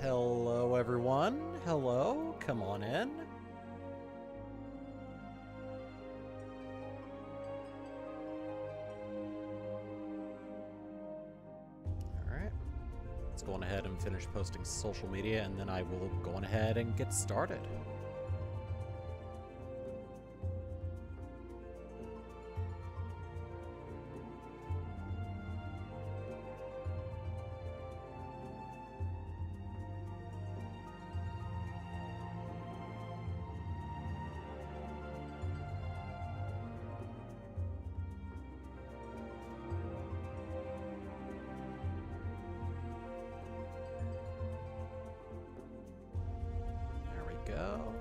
Hello, everyone. Hello. Come on in. Alright. Let's go on ahead and finish posting social media, and then I will go on ahead and get started. Go.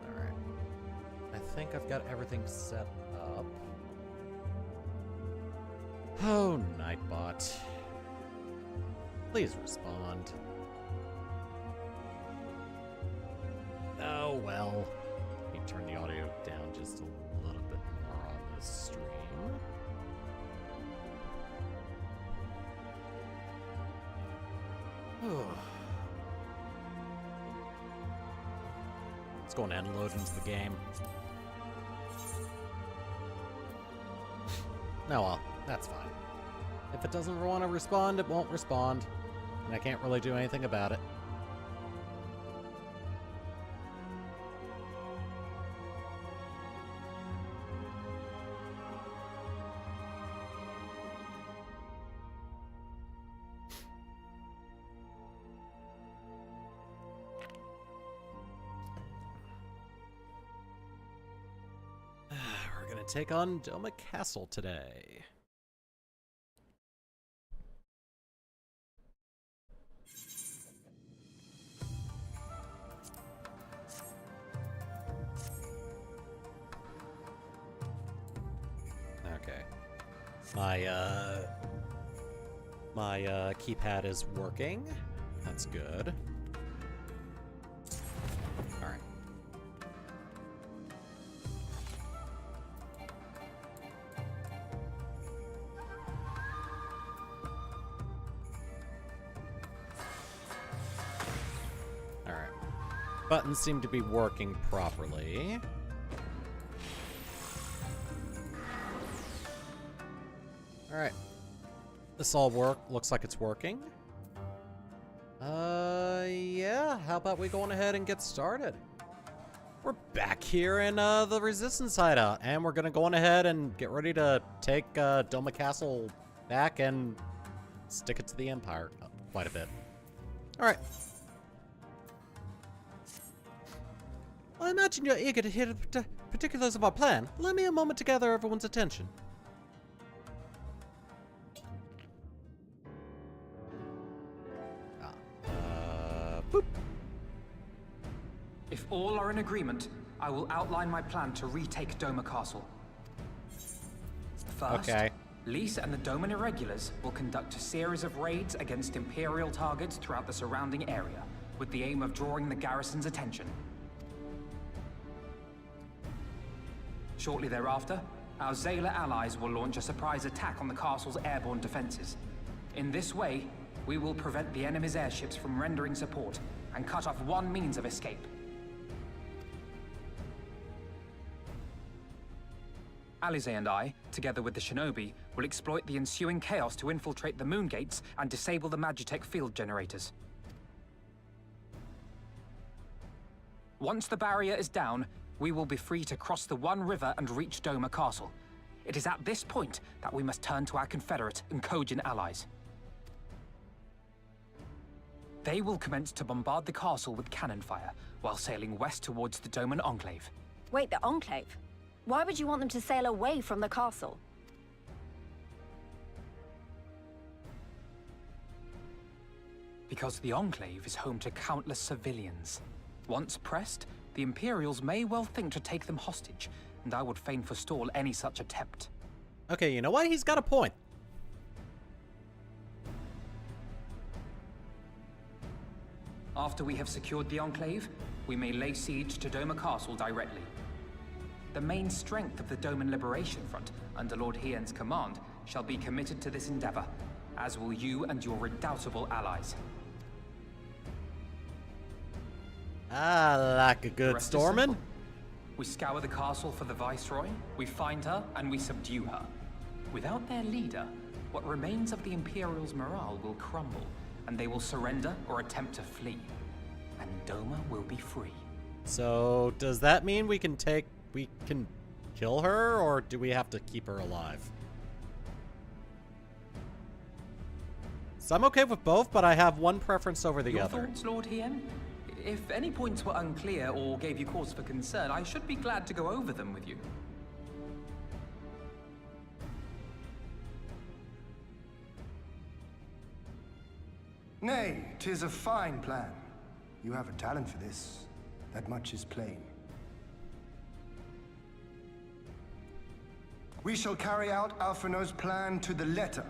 Alright. I think I've got everything set up. Oh, Nightbot. Please respond. Oh, well. Let me turn the audio down just a little bit more on the stream. Let's go ahead and load into the game. Oh well, that's fine. If it doesn't want to respond, it won't respond. And I can't really do anything about it. Take on Doma Castle today. Okay. My keypad is working. That's good. All right. Buttons seem to be working properly. Alright. This all looks like it's working. Yeah, how about we go on ahead and get started? We're back here in the Resistance hideout, and we're gonna go on ahead and get ready to take Doma Castle back and stick it to the Empire quite a bit. Alright. I imagine you're eager to hear the particulars of our plan. Allow me a moment to gather everyone's attention. Boop. If all are in agreement, I will outline my plan to retake Doma Castle. First, Lise and the Doman Irregulars will conduct a series of raids against Imperial targets throughout the surrounding area, with the aim of drawing the garrison's attention. Shortly thereafter, our Zayla allies will launch a surprise attack on the castle's airborne defenses. In this way, we will prevent the enemy's airships from rendering support and cut off one means of escape. Alize and I, together with the Shinobi, will exploit the ensuing chaos to infiltrate the moon gates and disable the Magitech field generators. Once the barrier is down, we will be free to cross the One River and reach Doma Castle. It is at this point that we must turn to our Confederate and Kojin allies. They will commence to bombard the castle with cannon fire, while sailing west towards the Doman Enclave. Wait, the Enclave? Why would you want them to sail away from the castle? Because the Enclave is home to countless civilians. Once pressed, the Imperials may well think to take them hostage, and I would fain forestall any such attempt. Okay, you know what? He's got a point. After we have secured the Enclave, we may lay siege to Doma Castle directly. The main strength of the Doman Liberation Front, under Lord Hien's command, shall be committed to this endeavor, as will you and your redoubtable allies. I like a good stormin'. We scour the castle for the Viceroy, we find her, and we subdue her. Without their leader, what remains of the Imperial's morale will crumble, and they will surrender or attempt to flee. And Doma will be free. So, does that mean we can kill her, or do we have to keep her alive? So I'm okay with both, but I have one preference over the other. Your thoughts, Lord Hien? If any points were unclear or gave you cause for concern, I should be glad to go over them with you. Nay, 'tis a fine plan. You have a talent for this. That much is plain. We shall carry out Alphinaud's plan to the letter.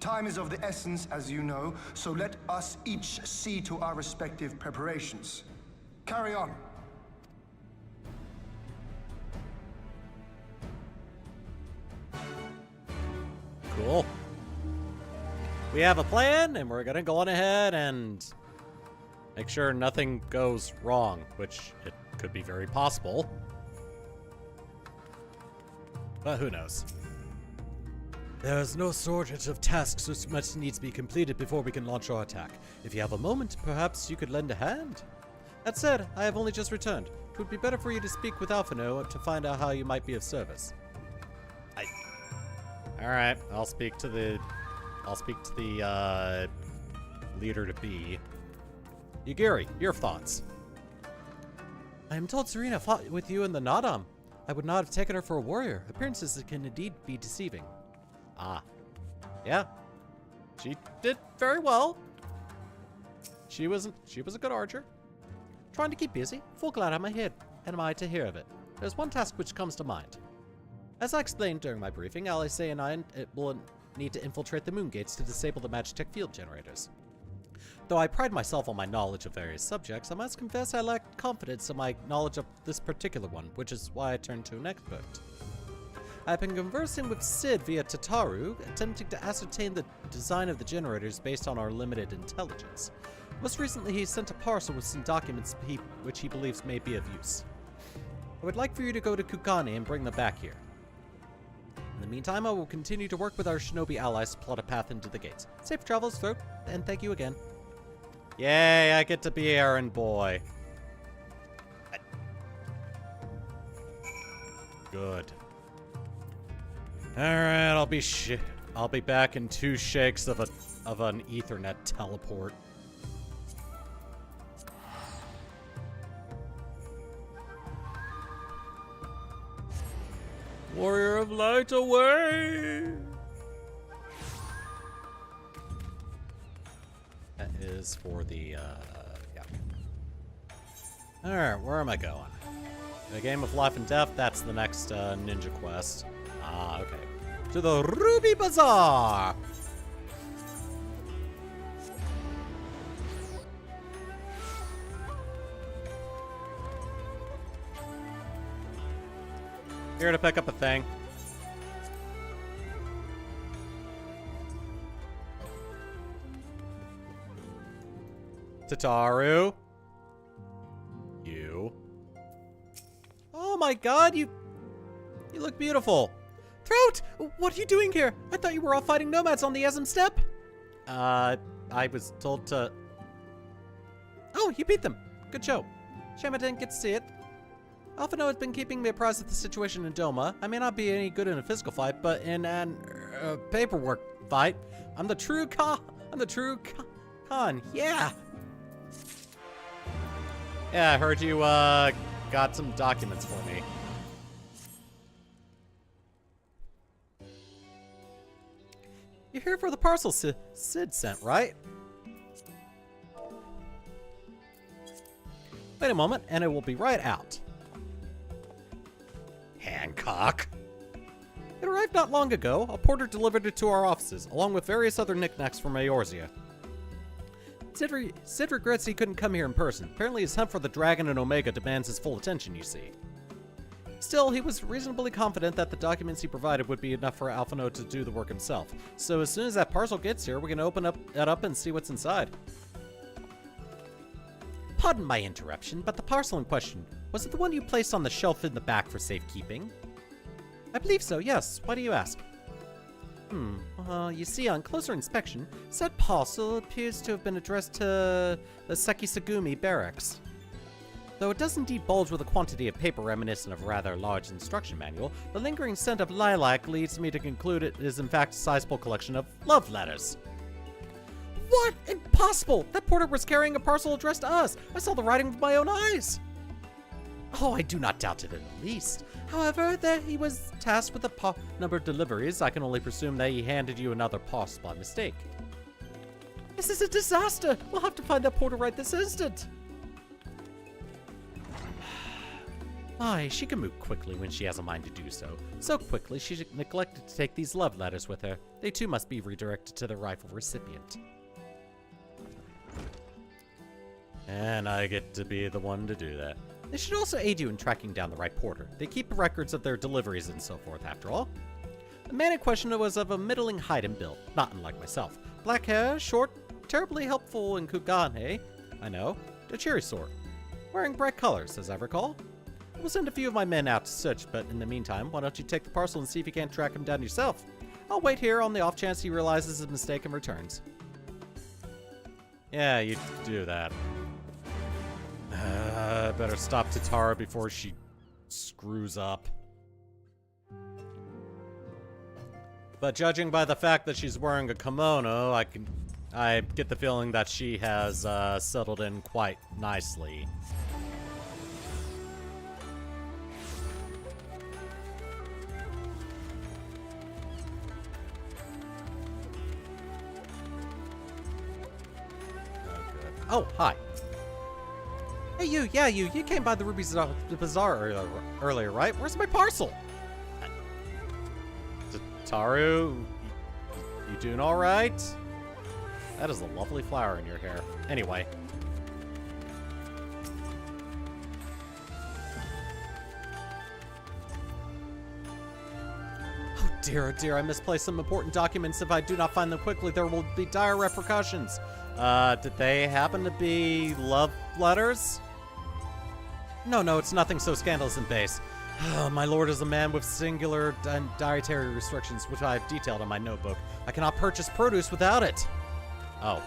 Time is of the essence, as you know, so let us each see to our respective preparations. Carry on. Cool. We have a plan, and we're gonna go on ahead and make sure nothing goes wrong, which it could be very possible. But who knows? There is no shortage of tasks which must needs be completed before we can launch our attack. If you have a moment, perhaps you could lend a hand? That said, I have only just returned. It would be better for you to speak with Alphinaud to find out how you might be of service. Alright, I'll speak to the leader to be. Yugiri, your thoughts. I am told Serena fought with you in the Nadam. I would not have taken her for a warrior. Appearances can indeed be deceiving. Ah. Yeah. She did very well. She was a good archer. Trying to keep busy. Full glad am I to hear of it. There's one task which comes to mind. As I explained during my briefing, Alice and I will need to infiltrate the moon gates to disable the Magitech field generators. Though I pride myself on my knowledge of various subjects, I must confess I lack confidence in my knowledge of this particular one, which is why I turned to an expert. I've been conversing with Sid via Tataru, attempting to ascertain the design of the generators based on our limited intelligence. Most recently, he sent a parcel with some documents which he believes may be of use. I would like for you to go to Kukane and bring them back here. In the meantime, I will continue to work with our shinobi allies to plot a path into the gates. Safe travels, Throat, and thank you again. Yay, I get to be errand boy. Good. Alright, I'll be back in 2 shakes of an Ethernet teleport. Warrior of Light away! That is for the, yeah. Alright, where am I going? A game of life and death, that's the next ninja quest. Ah, okay. To the Ruby Bazaar! Here to pick up a thing. Tataru. You. Oh my god, you look beautiful. Throat! What are you doing here? I thought you were all fighting nomads on the Esm Steppe. I was told to... Oh, you beat them. Good show. Shame I didn't get to see it. Alphinaud has been keeping me apprised of the situation in Doma. I may not be any good in a physical fight, but in an paperwork fight, I'm the true Khan. Yeah. Yeah, I heard you got some documents for me. You're here for the parcel Sid sent, right? Wait a moment, and it will be right out. Hancock. It arrived not long ago. A porter delivered it to our offices, along with various other knickknacks from Eorzea. Sid regrets he couldn't come here in person. Apparently his hunt for the dragon and Omega demands his full attention, you see. Still, he was reasonably confident that the documents he provided would be enough for Alphino to do the work himself. So as soon as that parcel gets here, we can open it up and see what's inside. Pardon my interruption, but the parcel in question, was it the one you placed on the shelf in the back for safekeeping? I believe so, yes. Why do you ask? You see, on closer inspection, said parcel appears to have been addressed to the Sekisagumi barracks. Though it does indeed bulge with a quantity of paper reminiscent of a rather large instruction manual, the lingering scent of lilac leads me to conclude it is in fact a sizable collection of love letters. What? Impossible! That porter was carrying a parcel addressed to us! I saw the writing with my own eyes! Oh, I do not doubt it in the least. However, that he was tasked with the number of deliveries, I can only presume that he handed you another parcel by mistake. This is a disaster! We'll have to find that porter right this instant! My, she can move quickly when she has a mind to do so. So quickly, she neglected to take these love letters with her. They too must be redirected to the rightful recipient. And I get to be the one to do that. They should also aid you in tracking down the right porter. They keep records of their deliveries and so forth, after all. The man in question was of a middling height and build, not unlike myself. Black hair, short, terribly helpful in Kugane, I know, a cheery sort. Wearing bright colors, as I recall. I will send a few of my men out to search, but in the meantime, why don't you take the parcel and see if you can't track him down yourself? I'll wait here on the off chance he realizes his mistake and returns. Yeah, you do that. Better stop Tatara before she screws up. But judging by the fact that she's wearing a kimono, I get the feeling that she has settled in quite nicely. Oh, hi. Hey, you, yeah, you came by the Ruby Bazaar earlier, right? Where's my parcel? Taru, you doing all right? That is a lovely flower in your hair. Anyway. Oh dear, I misplaced some important documents. If I do not find them quickly, there will be dire repercussions. Did they happen to be love letters? No, it's nothing so scandalous and base. My lord is a man with singular and dietary restrictions, which I have detailed in my notebook. I cannot purchase produce without it. Oh.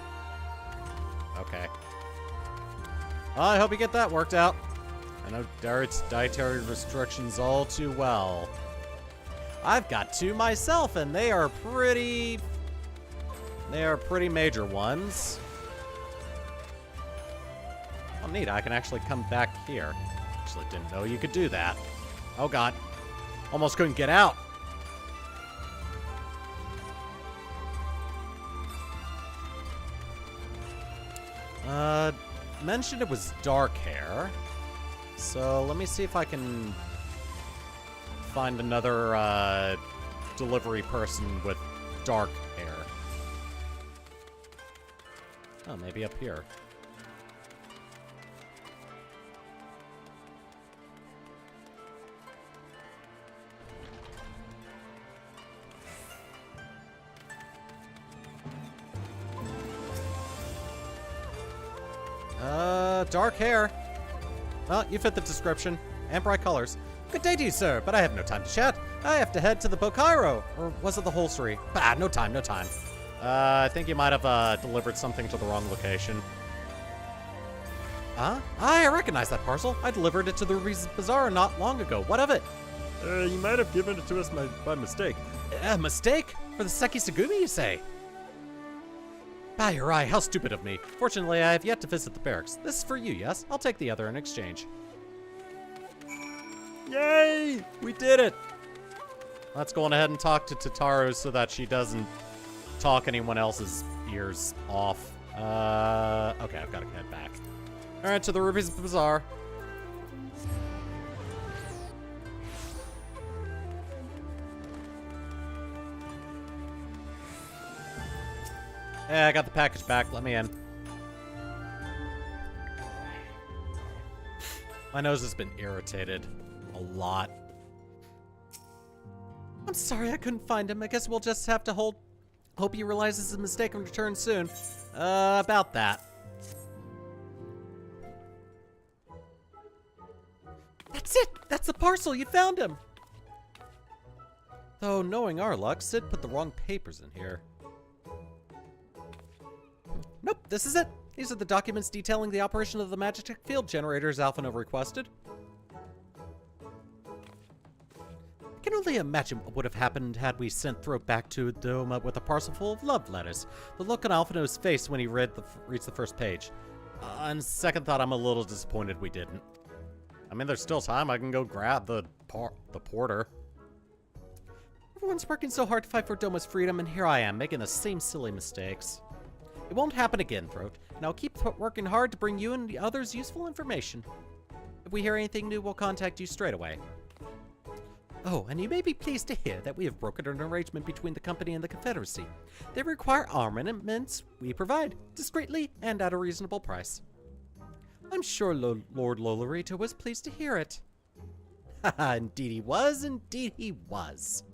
Okay. Well, I hope you get that worked out. I know dietary restrictions all too well. I've got two myself, and they are pretty major ones. Oh, neat. I can actually come back here. Actually didn't know you could do that. Oh, God. Almost couldn't get out. Mentioned it was dark hair. So let me see if I can find another delivery person with dark hair. Oh, maybe up here. Dark hair. Well, you fit the description. And bright colors. Good day to you, sir, but I have no time to chat. I have to head to the Bokairo. Or was it the Holstery? Bah, no time. I think you might have delivered something to the wrong location. Huh? I recognize that parcel. I delivered it to the Ruby's Bazaar not long ago. What of it? You might have given it to us by mistake. Mistake? For the Sekisagumi, you say? Bah, you're right. How stupid of me. Fortunately, I have yet to visit the barracks. This is for you, yes? I'll take the other in exchange. Yay! We did it! Let's go on ahead and talk to Tataru so that she doesn't talk anyone else's ears off. Okay, I've got to head back. Alright, to the Ruby's Bazaar. Yeah, I got the package back. Let me in. My nose has been irritated a lot. I'm sorry I couldn't find him. I guess we'll just have to hope he realizes his mistake and returns soon. About that. That's it! That's the parcel! You found him! Though, knowing our luck, Sid put the wrong papers in here. Nope, this is it! These are the documents detailing the operation of the Magitech field generators Alphino requested. I can only imagine what would have happened had we sent Throat back to Doma with a parcel full of love letters. The look on Alphino's face when he reads the first page. On second thought, I'm a little disappointed we didn't. I mean, there's still time. I can go grab the porter. Everyone's working so hard to fight for Doma's freedom, and here I am, making the same silly mistakes. It won't happen again, Throat, and I'll keep working hard to bring you and the others useful information. If we hear anything new, we'll contact you straight away. Oh, and you may be pleased to hear that we have brokered an arrangement between the company and the Confederacy. They require armaments we provide, discreetly and at a reasonable price. I'm sure Lord Lolorito was pleased to hear it. Haha, indeed he was, indeed he was.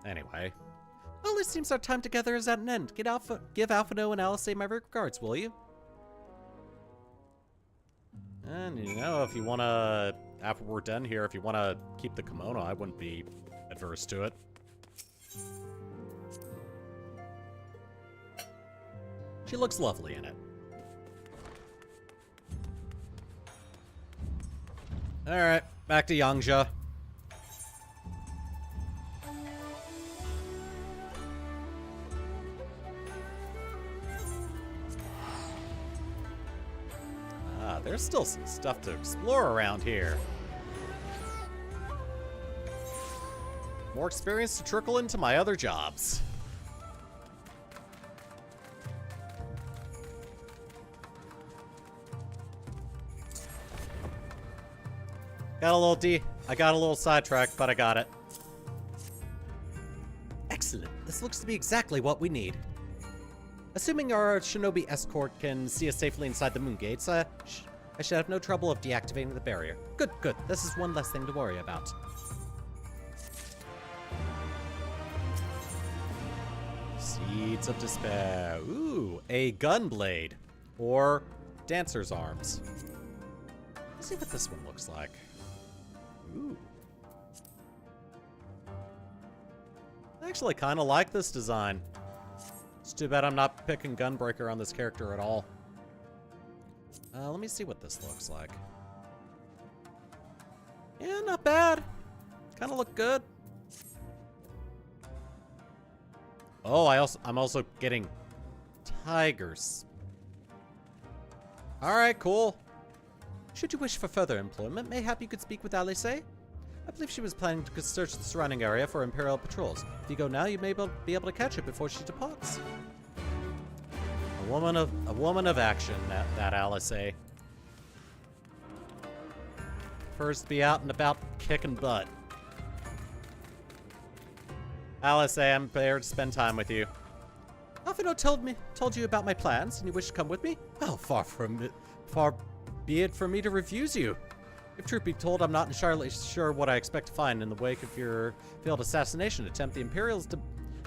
Anyway. Well, it seems our time together is at an end. Give Alphino and Alice my regards, will you? And, you know, if you want to, after we're done here, if you want to keep the kimono, I wouldn't be adverse to it. She looks lovely in it. Alright, back to Yanxia. There's still some stuff to explore around here. More experience to trickle into my other jobs. I got a little sidetracked, but I got it. Excellent. This looks to be exactly what we need. Assuming our shinobi escort can see us safely inside the moon gates, I should have no trouble of deactivating the barrier. Good, good. This is one less thing to worry about. Seeds of Despair. Ooh, a gun blade. Or dancer's arms. Let's see what this one looks like. Ooh. I actually kind of like this design. It's too bad I'm not picking Gunbreaker on this character at all. Let me see what this looks like. Yeah, not bad. Kind of look good. Oh, I'm also getting tigers. All right, cool. Should you wish for further employment, mayhap you could speak with Alice? I believe she was planning to search the surrounding area for Imperial patrols. If you go now, you may be able to catch her before she departs. A woman of action, that Alice. First, be out and about kicking butt. Alice, I'm prepared to spend time with you. Alphino told you about my plans, and you wish to come with me? Well, far be it from me to refuse you. If truth be told, I'm not entirely sure what I expect to find in the wake of your failed assassination attempt. The Imperials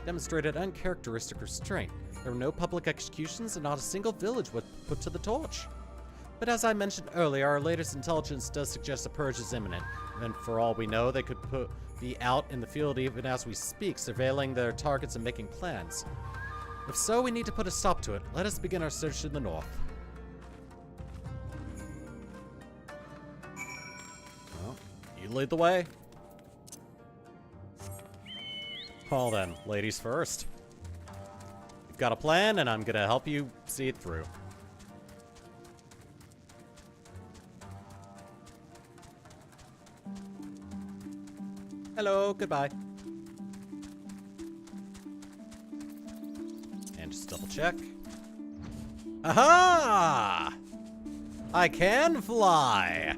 demonstrated uncharacteristic restraint. There were no public executions, and not a single village was put to the torch. But as I mentioned earlier, our latest intelligence does suggest a purge is imminent, and for all we know, they could be out in the field even as we speak, surveilling their targets and making plans. If so, we need to put a stop to it. Let us begin our search in the north. Well, you lead the way. Well then, ladies first. You've got a plan, and I'm gonna help you see it through. Hello, goodbye. And just double check. Aha! I can fly!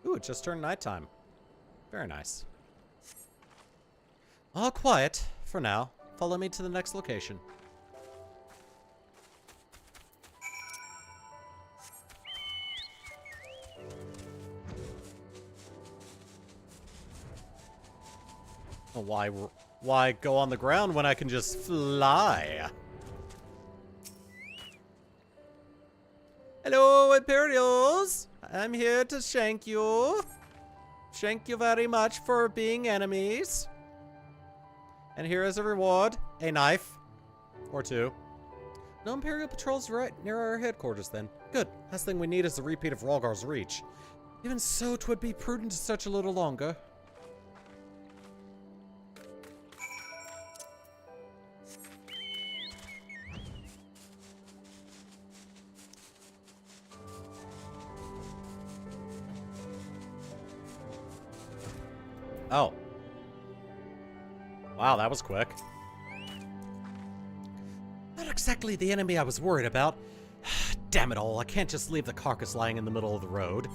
Ooh, it just turned nighttime. Very nice. All quiet for now. Follow me to the next location. Why go on the ground when I can just fly? Hello, Imperials! I'm here to shank you. Thank you very much for being enemies. And here is a reward. A knife. Or two. No Imperial patrols right near our headquarters then. Good. Last thing we need is a repeat of Rhalgar's Reach. Even so, 'twould be prudent to search a little longer. Oh. Wow, that was quick. Not exactly the enemy I was worried about. Damn it all, I can't just leave the carcass lying in the middle of the road.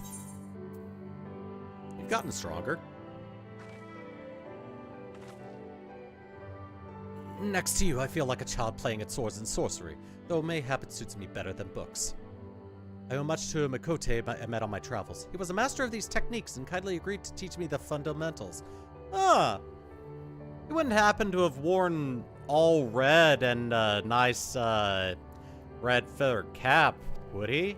You've gotten stronger. Next to you, I feel like a child playing at swords and sorcery, though mayhap it suits me better than books. I owe much to a Mikote I met on my travels. He was a master of these techniques and kindly agreed to teach me the fundamentals. Ah! He wouldn't happen to have worn all red and a nice, red feathered cap, would he?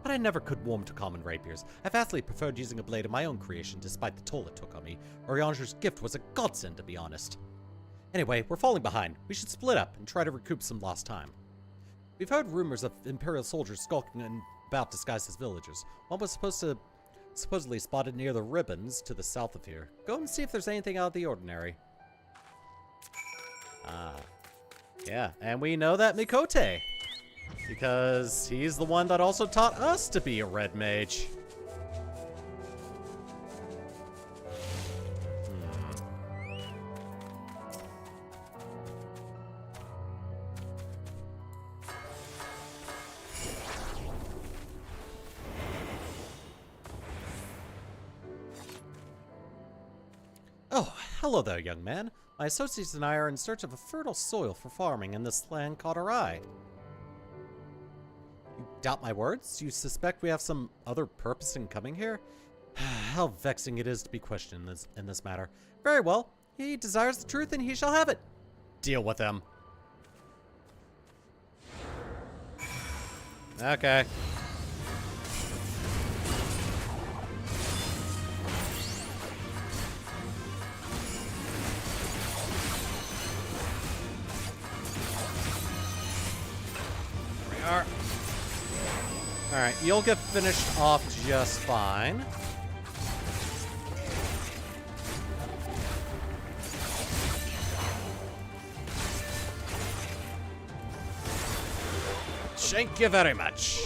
But I never could warm to common rapiers. I vastly preferred using a blade of my own creation, despite the toll it took on me. Orianger's gift was a godsend, to be honest. Anyway, we're falling behind. We should split up and try to recoup some lost time. We've heard rumors of Imperial soldiers skulking about disguised as villagers. One was supposedly spotted near the ribbons to the south of here. Go and see if there's anything out of the ordinary. Ah. Yeah, and we know that Mikote, because he's the one that also taught us to be a red mage. Oh, hello there, young man. My associates and I are in search of a fertile soil for farming, and this land caught our eye. You doubt my words? You suspect we have some other purpose in coming here? How vexing it is to be questioned in this matter. Very well. He desires the truth, and he shall have it. Deal with him. Okay. Alright, you'll get finished off just fine. Thank you very much.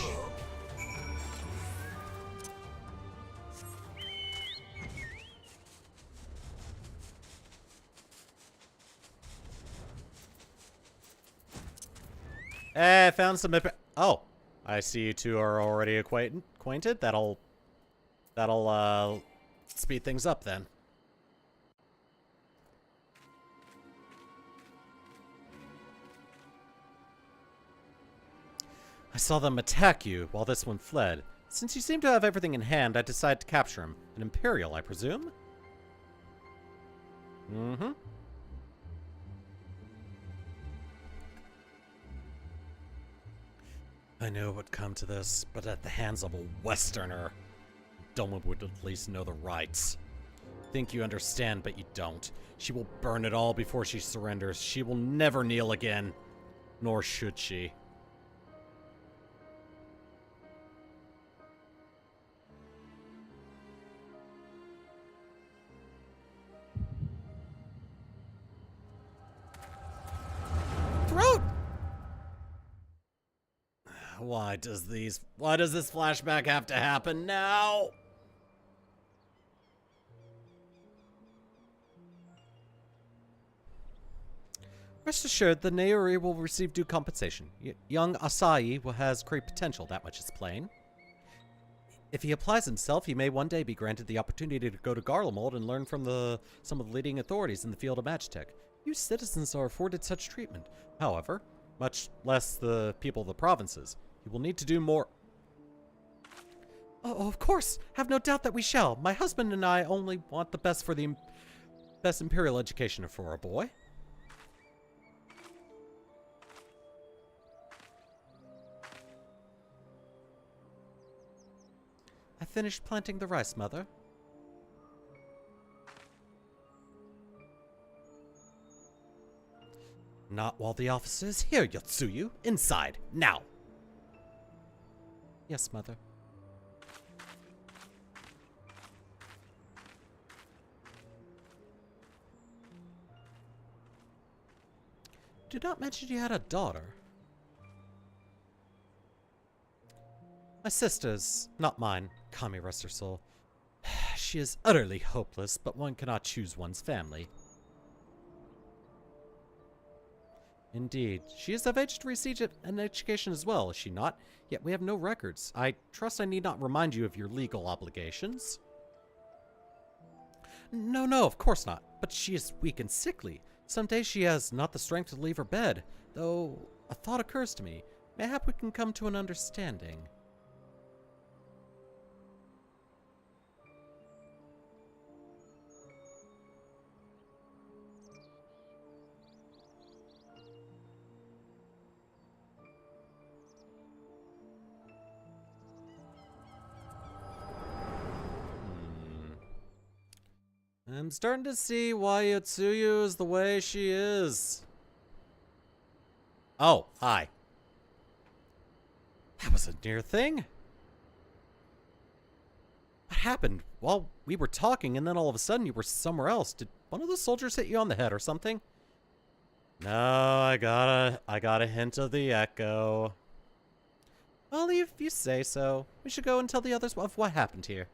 Hey, I found some... Oh. I see you two are already acquainted. That'll speed things up then. I saw them attack you while this one fled. Since you seem to have everything in hand, I decided to capture him. An Imperial, I presume? Mm-hmm. I knew it would come to this, but at the hands of a Westerner. Doma would at least know the rights. Think you understand, but you don't. She will burn it all before she surrenders. She will never kneel again. Nor should she. Throat! Why does this flashback have to happen now? Rest assured, the Naori will receive due compensation. Young Asai has great potential, that much is plain. If he applies himself, he may one day be granted the opportunity to go to Garlemald and learn from some of the leading authorities in the field of magitech. Few citizens are afforded such treatment. However, much less the people of the provinces. He will need to do more. Oh, of course! Have no doubt that we shall. My husband and I only want the best for the best imperial education for our boy. I finished planting the rice, Mother. Not while the officer is here, Yotsuyu. Inside, now. Yes, Mother. Did not mention you had a daughter. My sister's, not mine. Kami rest her soul. She is utterly hopeless, but one cannot choose one's family. Indeed. She is of age to receive an education as well, is she not? Yet we have no records. I trust I need not remind you of your legal obligations. No, of course not. But she is weak and sickly. Some days she has not the strength to leave her bed. Though, a thought occurs to me. Mayhap we can come to an understanding. I'm starting to see why Yotsuyu is the way she is. Oh, hi. That was a near thing. What happened? Well, we were talking and then all of a sudden you were somewhere else. Did one of the soldiers hit you on the head or something? No, I got a hint of the echo. Well, if you say so. We should go and tell the others of what happened here.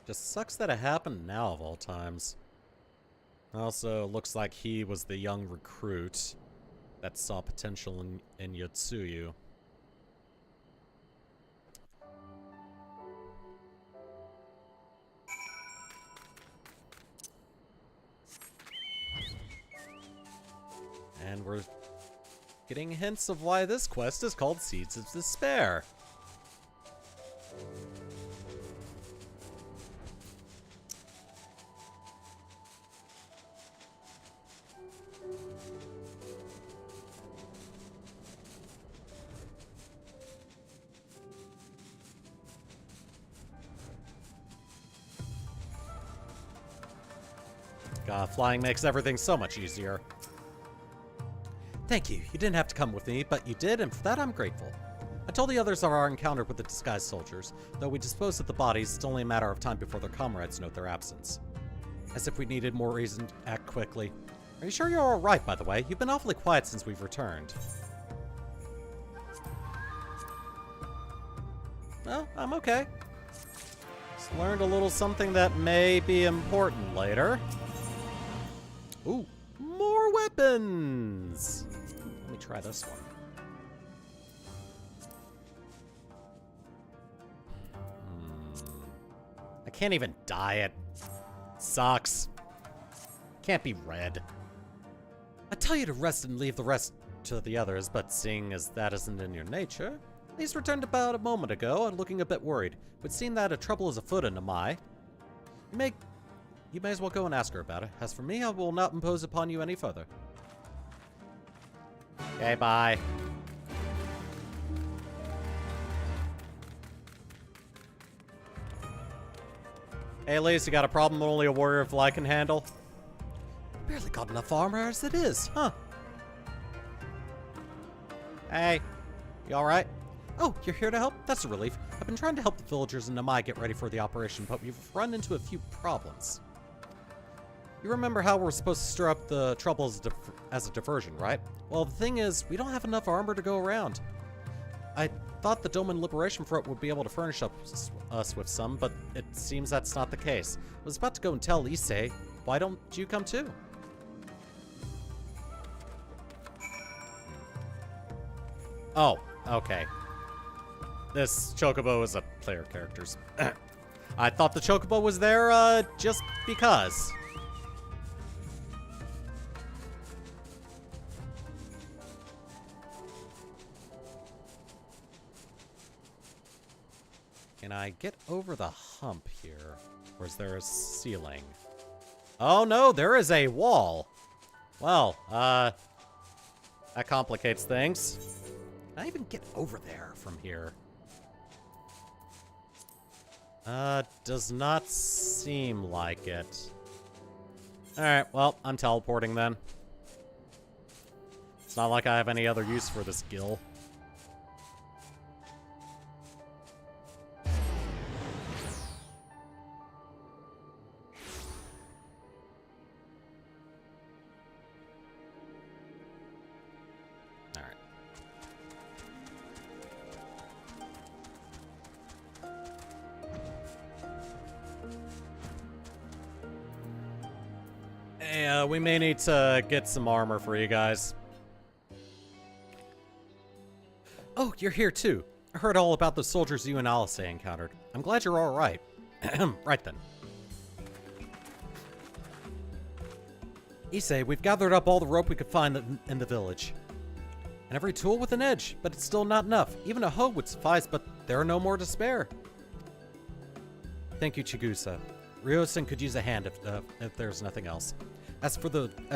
Just sucks that it happened now of all times. Also, looks like he was the young recruit that saw potential in Yotsuyu. And we're getting hints of why this quest is called Seeds of Despair. God, flying makes everything so much easier. Thank you. You didn't have to come with me, but you did, and for that I'm grateful. I told the others of our encounter with the disguised soldiers. Though we disposed of the bodies, it's only a matter of time before their comrades note their absence. As if we needed more reason to act quickly. Are you sure you're alright, by the way? You've been awfully quiet since we've returned. Well, I'm okay. Just learned a little something that may be important later. Ooh, more weapons! Let me try this one. I can't even dye it. Sucks. Can't be red. I tell you to rest and leave the rest to the others, but seeing as that isn't in your nature, these returned about a moment ago and looking a bit worried. But seeing that a trouble is afoot in Amai, you may as well go and ask her about it. As for me, I will not impose upon you any further. Okay, bye. Hey, Elise, you got a problem only a warrior of light can handle? Barely got enough armor as it is, huh? Hey, you alright? Oh, you're here to help? That's a relief. I've been trying to help the villagers in Namai get ready for the operation, but we've run into a few problems. You remember how we're supposed to stir up the trouble as a diversion, right? Well, the thing is, we don't have enough armor to go around. I thought the Doma Liberation Front would be able to furnish us with some, but it seems that's not the case. I was about to go and tell Issei. Why don't you come too? Oh, okay. This Chocobo is a player character's. I thought the Chocobo was there, just because. Can I get over the hump here? Or is there a ceiling? Oh no, there is a wall. Well, that complicates things. Can I even get over there from here? Does not seem like it. Alright, well, I'm teleporting then. It's not like I have any other use for this gill. We may need to get some armor for you guys. Oh, you're here too. I heard all about the soldiers you and Alice encountered. I'm glad you're all right. Right then. Issei, we've gathered up all the rope we could find in the village. And every tool with an edge, but it's still not enough. Even a hoe would suffice, but there are no more to spare. Thank you, Chigusa. Ryo-san could use a hand if there's nothing else. As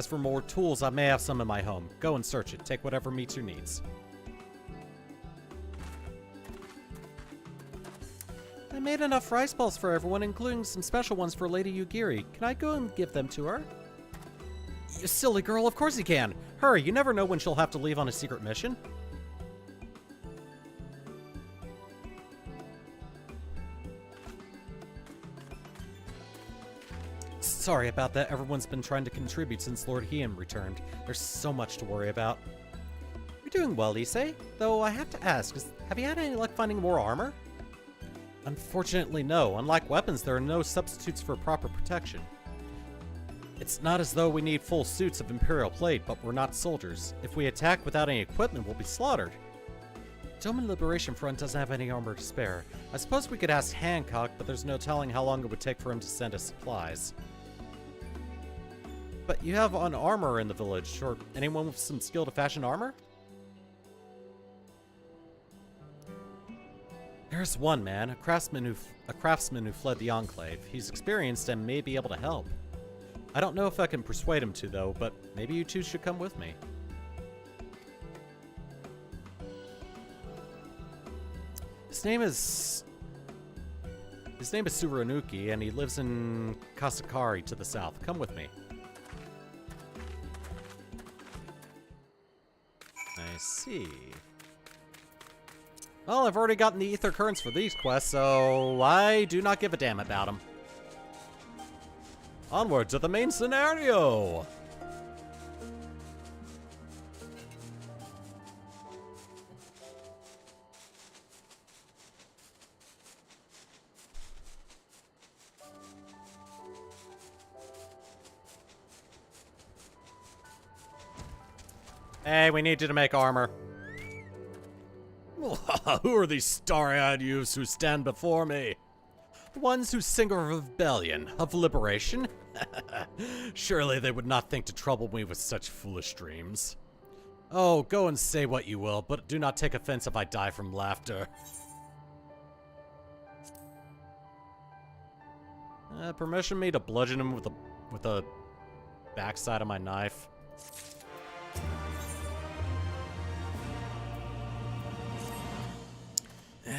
for more tools, I may have some in my home. Go and search it. Take whatever meets your needs. I made enough rice balls for everyone, including some special ones for Lady Yugiri. Can I go and give them to her? You silly girl, of course you can. Hurry, you never know when she'll have to leave on a secret mission. Sorry about that. Everyone's been trying to contribute since Lord Heian returned. There's so much to worry about. You're doing well, Issei. Though I have to ask, have you had any luck finding more armor? Unfortunately, no. Unlike weapons, there are no substitutes for proper protection. It's not as though we need full suits of Imperial plate, but we're not soldiers. If we attack without any equipment, we'll be slaughtered. Doma Liberation Front doesn't have any armor to spare. I suppose we could ask Hancock, but there's no telling how long it would take for him to send us supplies. But you have on armor in the village, or anyone with some skill to fashion armor? There's one man, a craftsman who fled the Enclave. He's experienced and may be able to help. I don't know if I can persuade him to, though, but maybe you two should come with me. His name is Tsurunuki, and he lives in Kasakari to the south. Come with me. I see. Well, I've already gotten the ether currents for these quests, so I do not give a damn about them. Onward to the main scenario! Hey, we need you to make armor. Who are these starry-eyed youths who stand before me? The ones who sing of rebellion, of liberation? Surely they would not think to trouble me with such foolish dreams. Oh, go and say what you will, but do not take offense if I die from laughter. Permission me to bludgeon him with the backside of my knife.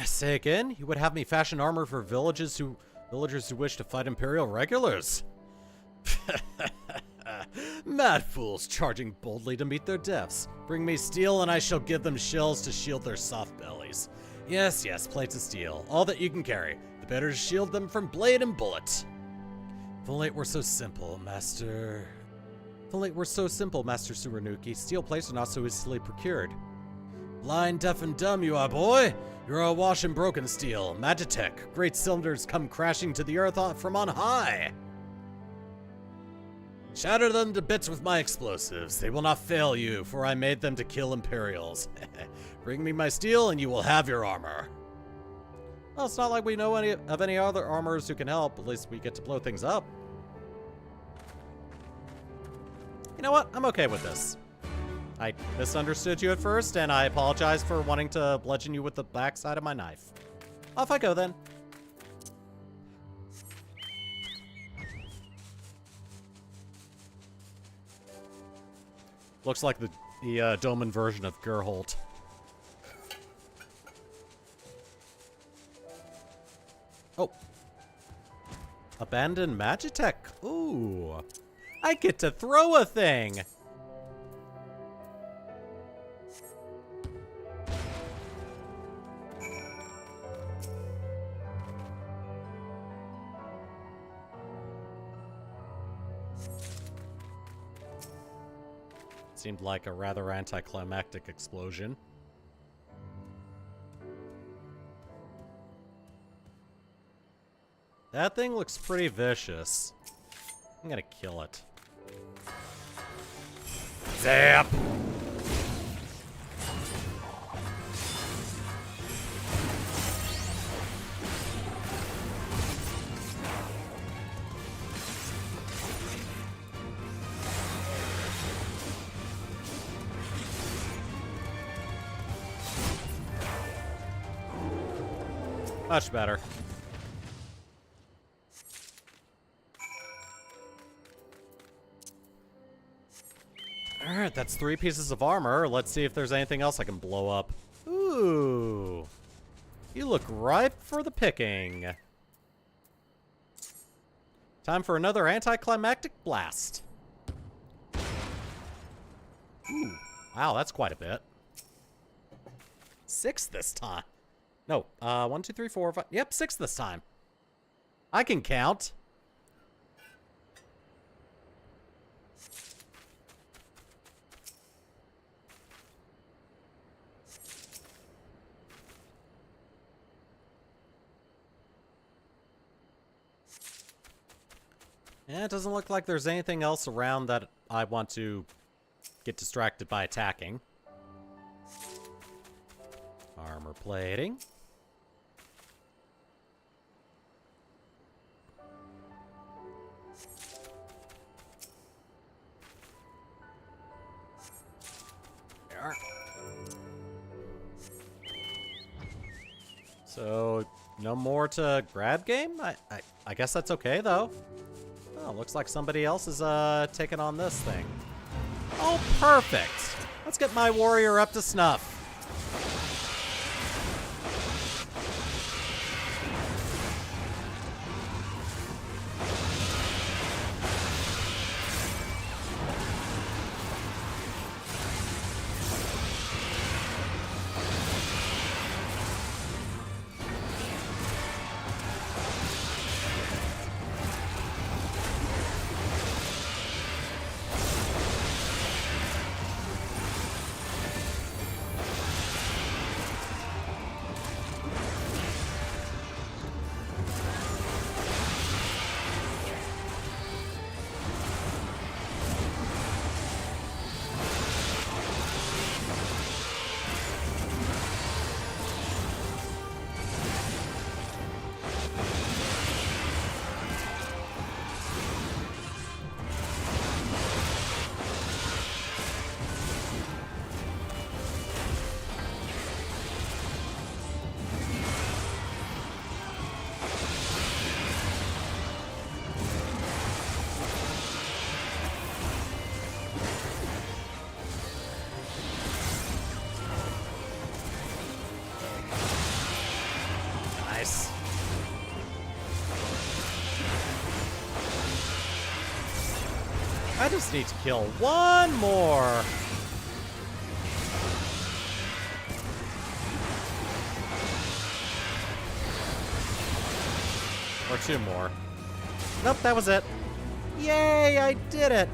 Say again? You would have me fashion armor for villagers who wish to fight Imperial regulars? Mad fools charging boldly to meet their deaths. Bring me steel and I shall give them shells to shield their soft bellies. Yes, yes, plates of steel. All that you can carry. The better to shield them from blade and bullet. If only it were so simple, Master... If only it were so simple, Master Tsurunuki. Steel plates are not so easily procured. Blind, deaf, and dumb you are, boy! You're awash in broken steel. Magitech. Great cylinders come crashing to the earth from on high. Shatter them to bits with my explosives. They will not fail you, for I made them to kill Imperials. Bring me my steel and you will have your armor. Well, it's not like we know any other armorers who can help. At least we get to blow things up. You know what? I'm okay with this. I misunderstood you at first, and I apologize for wanting to bludgeon you with the backside of my knife. Off I go, then. Looks like the Doman version of Gerholt. Oh. Abandoned Magitech. Ooh. I get to throw a thing. Seemed like a rather anticlimactic explosion. That thing looks pretty vicious. I'm gonna kill it. Zap! Much better. Alright, that's 3 pieces of armor. Let's see if there's anything else I can blow up. Ooh. You look ripe for the picking. Time for another anticlimactic blast. Ooh. Wow, that's quite a bit. 6 this time. No, 1, 2, 3, 4, 5. Yep, 6 this time. I can count. Yeah, it doesn't look like there's anything else around that I want to get distracted by attacking. Armor plating. There. So, no more to grab game? I guess that's okay, though. Oh, looks like somebody else is taking on this thing. Oh, perfect! Let's get my warrior up to snuff. Nice. I just need to kill one more. Or 2 more. Nope, that was it. Yay, I did it.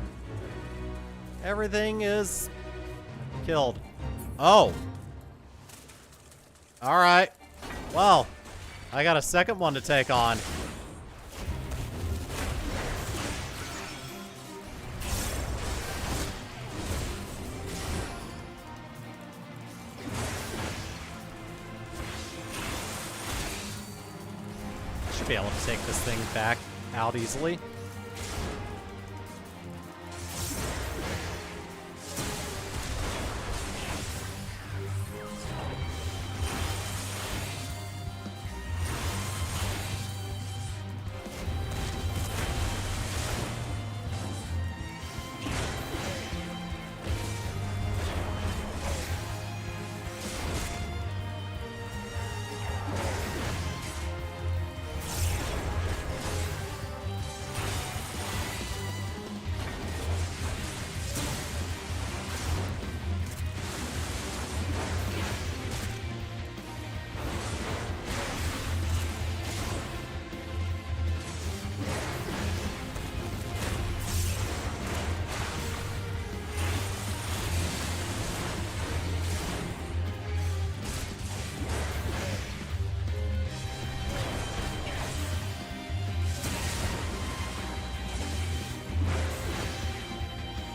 Everything is killed. Oh. All right. Well, I got a second one to take on. should be able to take this thing back out easily.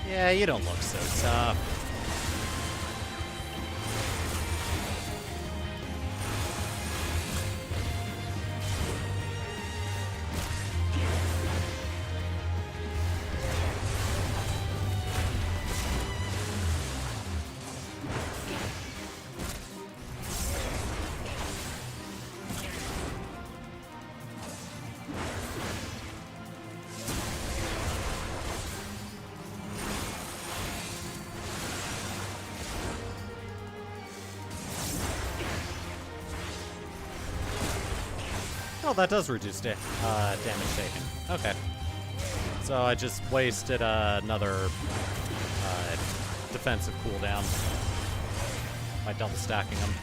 Yeah, you don't look so tough. Oh, that does reduce damage taken. Okay. So I just wasted another defensive cooldown by double stacking them.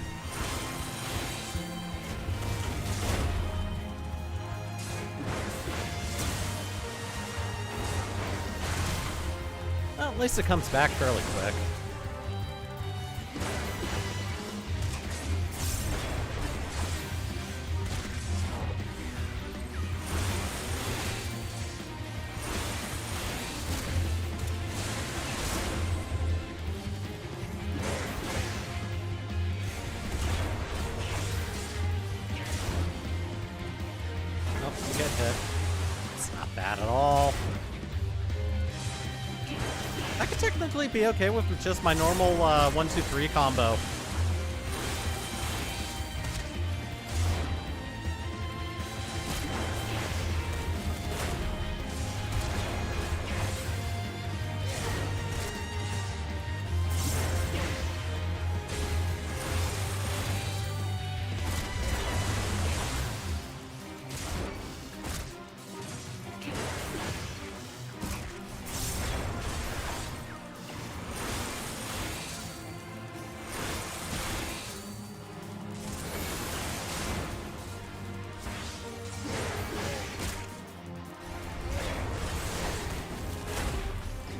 Well, at least it comes back fairly quick. Get hit. It's not bad at all. I could technically be okay with just my normal 1-2-3 combo.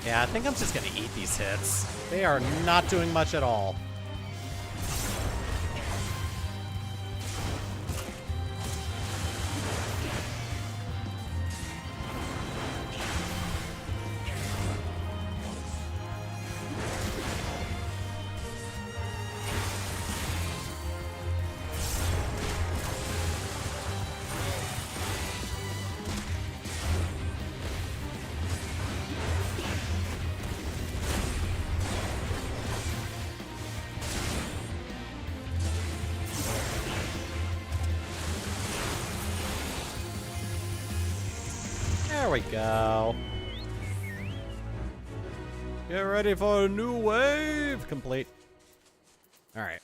Yeah, I think I'm just gonna eat these hits. They are not doing much at all. There we go. Get ready for a new wave. Complete. All right,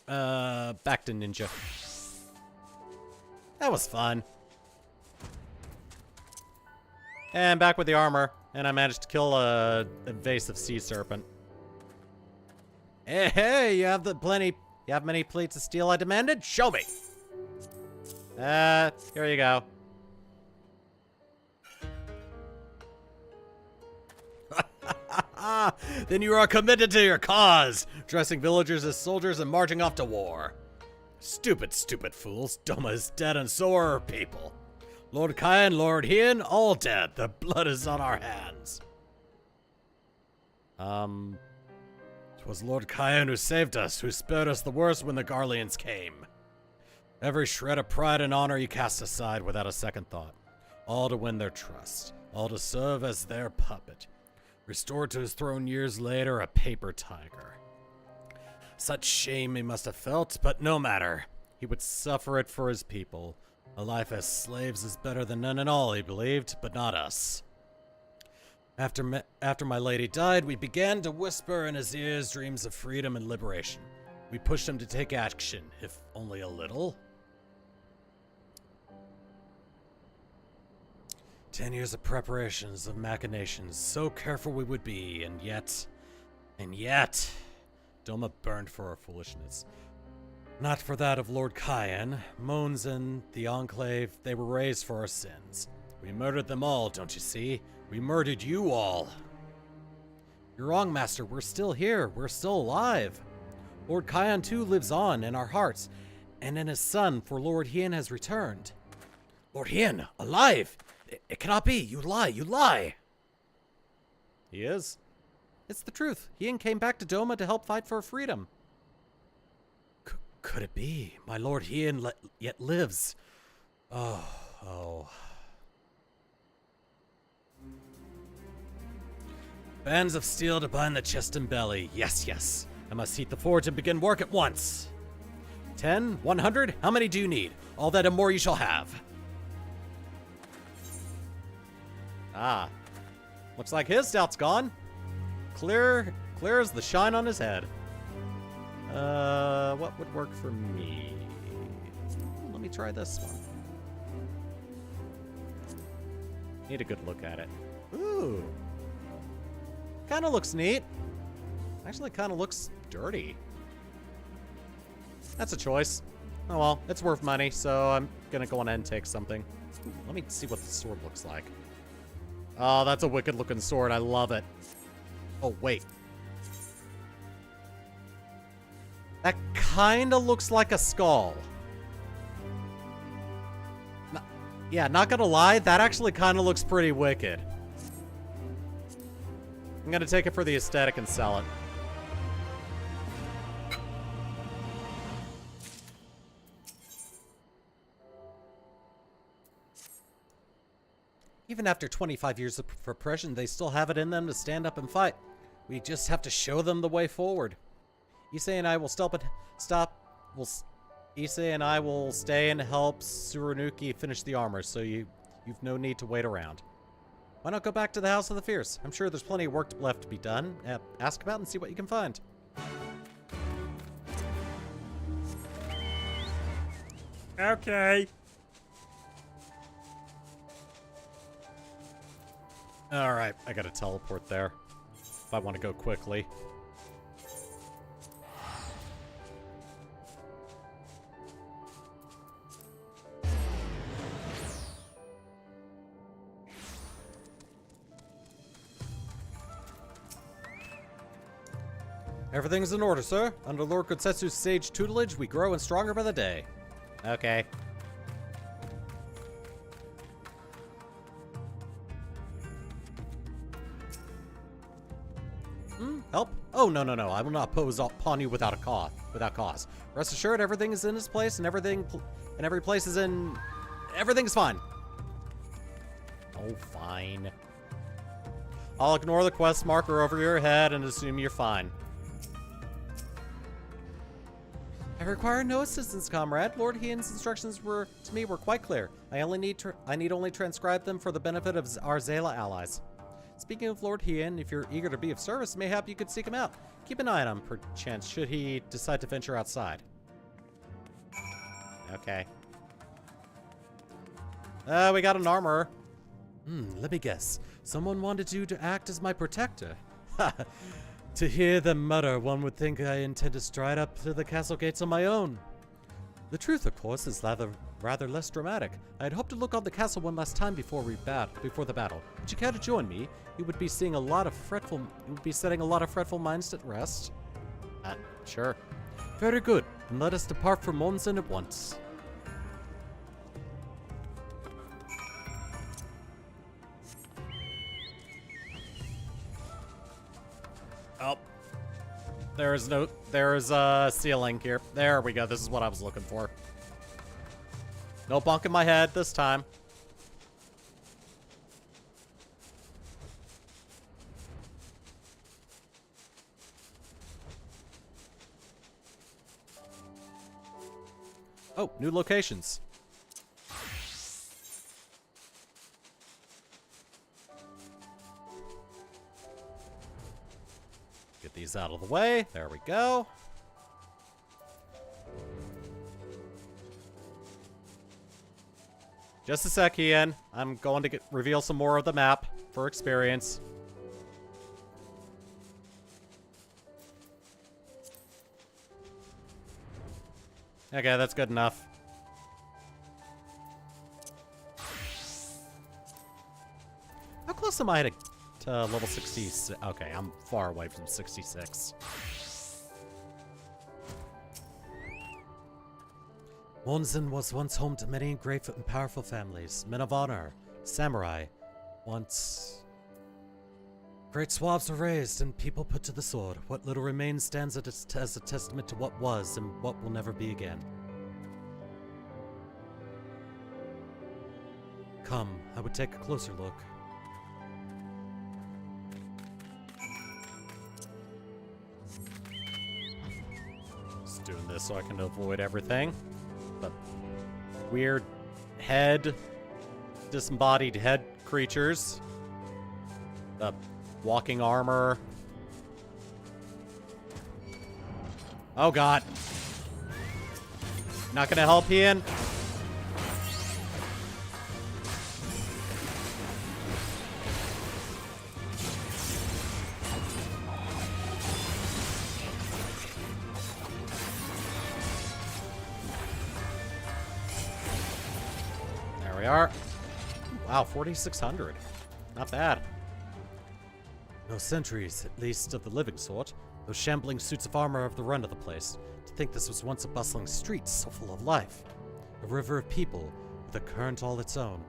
back to Ninja. That was fun. And back with the armor, and I managed to kill a invasive sea serpent. Hey, you have many plates of steel I demanded? Show me. Here you go. Then you are committed to your cause, dressing villagers as soldiers and marching off to war. Stupid, stupid fools. Doma is dead and so are her people. Lord Kai and Lord Hien, all dead. The blood is on our hands. 'Twas Lord Kyan who saved us, who spared us the worst when the Garleans came. Every shred of pride and honor he cast aside without a second thought. All to win their trust. All to serve as their puppet. Restored to his throne years later, a paper tiger. Such shame he must have felt, but no matter. He would suffer it for his people. A life as slaves is better than none at all, he believed, but not us. After my lady died, we began to whisper in his ears dreams of freedom and liberation. We pushed him to take action, if only a little. 10 years of preparations, of machinations, so careful we would be, and yet, Doma burned for our foolishness. Not for that of Lord Cayenne. Mons and the Enclave, they were raised for our sins. We murdered them all, don't you see? We murdered you all. You're wrong, Master. We're still here. We're still alive. Lord Cayenne, too, lives on in our hearts, and in his son, for Lord Hien has returned. Lord Hien, alive! It cannot be. You lie. You lie. He is. It's the truth. Hien came back to Doma to help fight for freedom. Could it be? My Lord Hien yet lives. Oh. Bands of steel to bind the chest and belly. Yes. I must heat the forge and begin work at once. 10? 100? How many do you need? All that and more you shall have. Ah. Looks like his doubt's gone. Clear as the shine on his head. What would work for me? Let me try this one. Need a good look at it. Ooh. Kind of looks neat. Actually, kind of looks dirty. That's a choice. Oh well, it's worth money, so I'm gonna go on ahead and take something. Let me see what the sword looks like. Oh, that's a wicked looking sword. I love it. Oh, wait. That kind of looks like a skull. Yeah, not gonna lie, that actually kind of looks pretty wicked. I'm gonna take it for the aesthetic and sell it. Even after 25 years of repression, they still have it in them to stand up and fight. We just have to show them the way forward. Issei and I will Issei and I will stay and help Tsurunuki finish the armor, so you've no need to wait around. Why not go back to the House of the Fierce? I'm sure there's plenty of work left to be done. Ask about and see what you can find. Okay. Alright, I gotta teleport there. If I want to go quickly. Everything's in order, sir. Under Lord Kotsetsu's sage tutelage, we grow and stronger by the day. Okay. Help? Oh, no. I will not pose upon you without cause. Rest assured, everything is in its place, and everything's fine. Oh, fine. I'll ignore the quest marker over your head and assume you're fine. I require no assistance, comrade. Lord Hien's instructions were quite clear. I need only transcribe them for the benefit of our Zayla allies. Speaking of Lord Hien, if you're eager to be of service, mayhap you could seek him out. Keep an eye on him, perchance, should he decide to venture outside. Okay. We got an armorer. Let me guess. Someone wanted you to act as my protector. Ha! To hear them mutter, one would think I intend to stride up to the castle gates on my own. The truth, of course, is rather less dramatic. I had hoped to look on the castle one last time before the battle. Would you care to join me? You would be setting a lot of fretful minds at rest. Sure. Very good. Then let us depart for Monsen at once. Oh. There is a ceiling here. There we go. This is what I was looking for. No bonk in my head this time. Oh, new locations. Get these out of the way. There we go. Just a sec, Ian. I'm going to reveal some more of the map for experience. Okay, that's good enough. How close am I to level 66? Okay, I'm far away from 66. Monzen was once home to many great and powerful families, men of honor, samurai. Once great swaths were raised and people put to the sword. What little remains stands as a testament to what was and what will never be again. Come, I would take a closer look. Just doing this so I can avoid everything. The weird head, disembodied head creatures. The walking armor. Oh god. Not gonna help Ian. There we are. Wow, 4,600. Not bad. No sentries, at least of the living sort. Those shambling suits of armor of the run of the place. To think this was once a bustling street so full of life. A river of people, with a current all its own.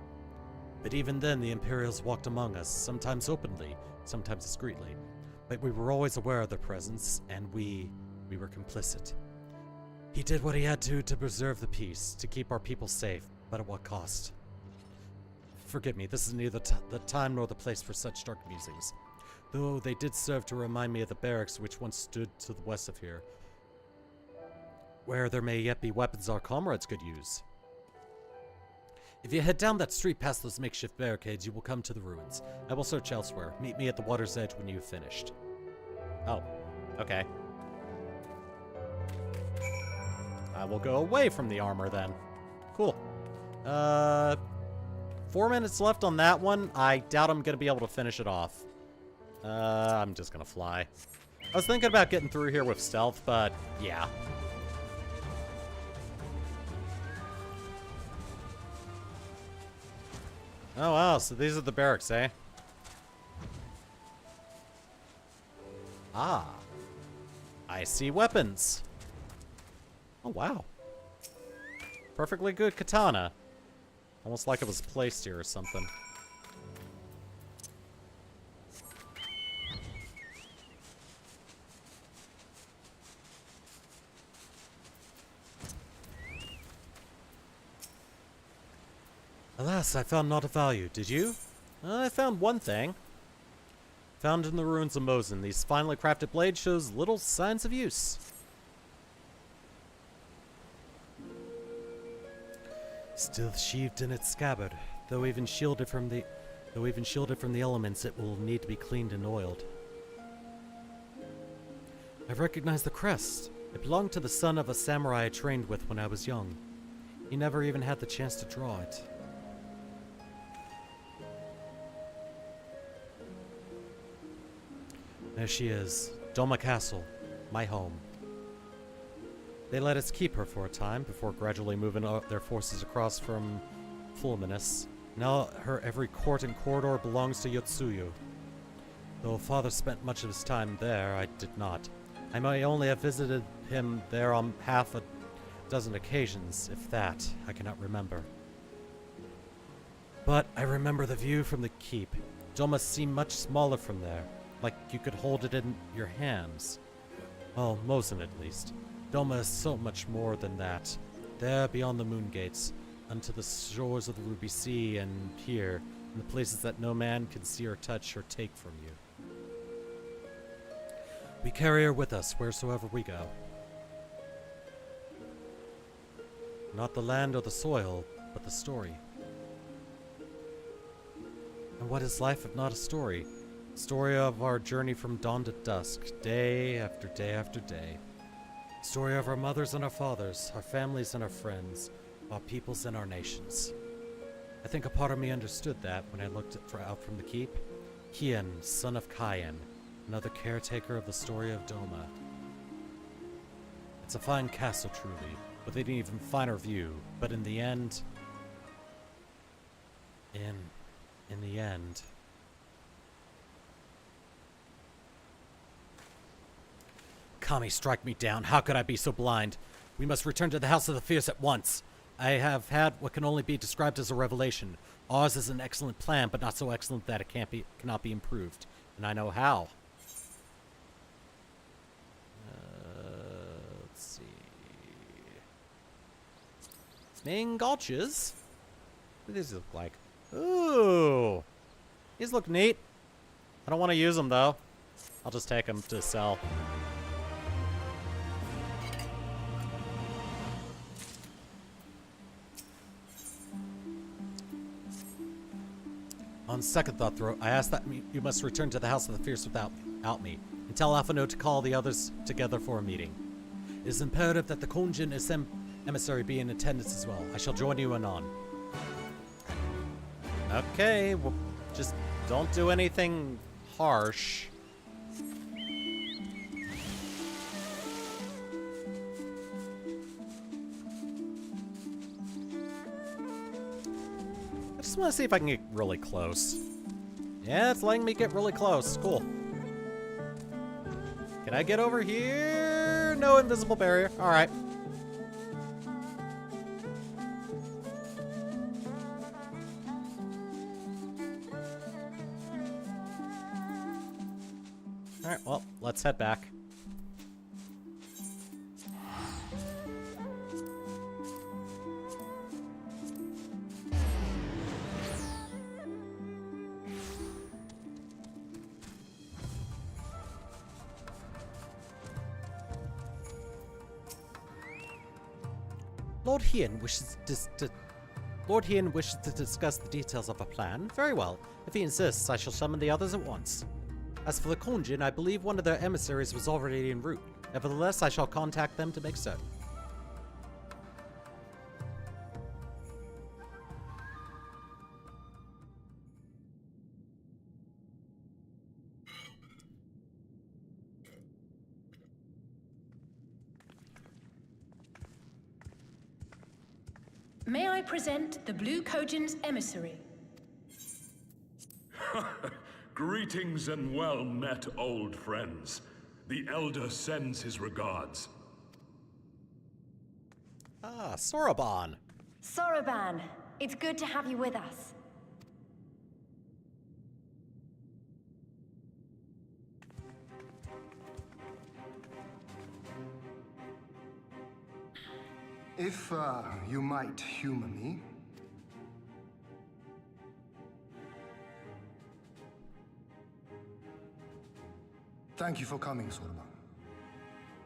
But even then the Imperials walked among us, sometimes openly, sometimes discreetly. But we were always aware of their presence, and we were complicit. He did what he had to preserve the peace, to keep our people safe, but at what cost? Forgive me, this is neither the time nor the place for such dark musings. Though they did serve to remind me of the barracks which once stood to the west of here, where there may yet be weapons our comrades could use. If you head down that street past those makeshift barricades, you will come to the ruins. I will search elsewhere. Meet me at the water's edge when you have finished. Oh, okay. I will go away from the armor then. Cool. 4 minutes left on that one. I doubt I'm going to be able to finish it off. I'm just gonna fly. I was thinking about getting through here with stealth, but yeah. Oh wow, so these are the barracks, eh? Ah. I see weapons. Oh wow. Perfectly good katana. Almost like it was placed here or something. Alas, I found not of value. Did you? I found one thing. Found in the ruins of Mosin, these finely crafted blade shows little signs of use. Still sheathed in its scabbard, though even shielded from the elements, it will need to be cleaned and oiled. I've recognized the crest. It belonged to the son of a samurai I trained with when I was young. He never even had the chance to draw it. There she is, Doma Castle, my home. They let us keep her for a time before gradually moving their forces across from Fulminus. Now her every court and corridor belongs to Yotsuyu. Though father spent much of his time there, I did not. I may only have visited him there on half a dozen occasions, if that, I cannot remember. But I remember the view from the keep. Doma seemed much smaller from there. Like you could hold it in your hands. Well, Mosin at least. Doma is so much more than that. There, beyond the moon gates, unto the shores of the Ruby Sea, and here, in the places that no man can see or touch or take from you. We carry her with us wheresoever we go. Not the land or the soil, but the story. And what is life if not a story? Story of our journey from dawn to dusk, day after day after day. Story of our mothers and our fathers, our families and our friends, our peoples and our nations. I think a part of me understood that when I looked out from the keep. Kian, son of Kayan, another caretaker of the story of Doma. It's a fine castle, truly, with an even finer view, but in the end... In the end... Kami, strike me down. How could I be so blind? We must return to the House of the Fierce at once. I have had what can only be described as a revelation. Ours is an excellent plan, but not so excellent that it cannot be improved. And I know how. Let's see. Main gulches? What do these look like? Ooh. These look neat. I don't want to use them, though. I'll just take them to sell. On second thought, Throat, I ask that you must return to the House of the Fierce without me, and tell Alphino to call the others together for a meeting. It is imperative that the Konjin emissary be in attendance as well. I shall join you anon. Okay, well, just don't do anything harsh. I just want to see if I can get really close. Yeah, it's letting me get really close. Cool. Can I get over here? No invisible barrier. All right. All right, well, let's head back. Lord Hien wishes to discuss the details of a plan. Very well. If he insists, I shall summon the others at once. As for the Konjin, I believe one of their emissaries was already en route. Nevertheless, I shall contact them to make certain. May I present the Blue Kojin's emissary? Greetings and well met, old friends. The Elder sends his regards. Ah, Soroban. Soroban, it's good to have you with us. If, you might humor me. Thank you for coming, Soroban.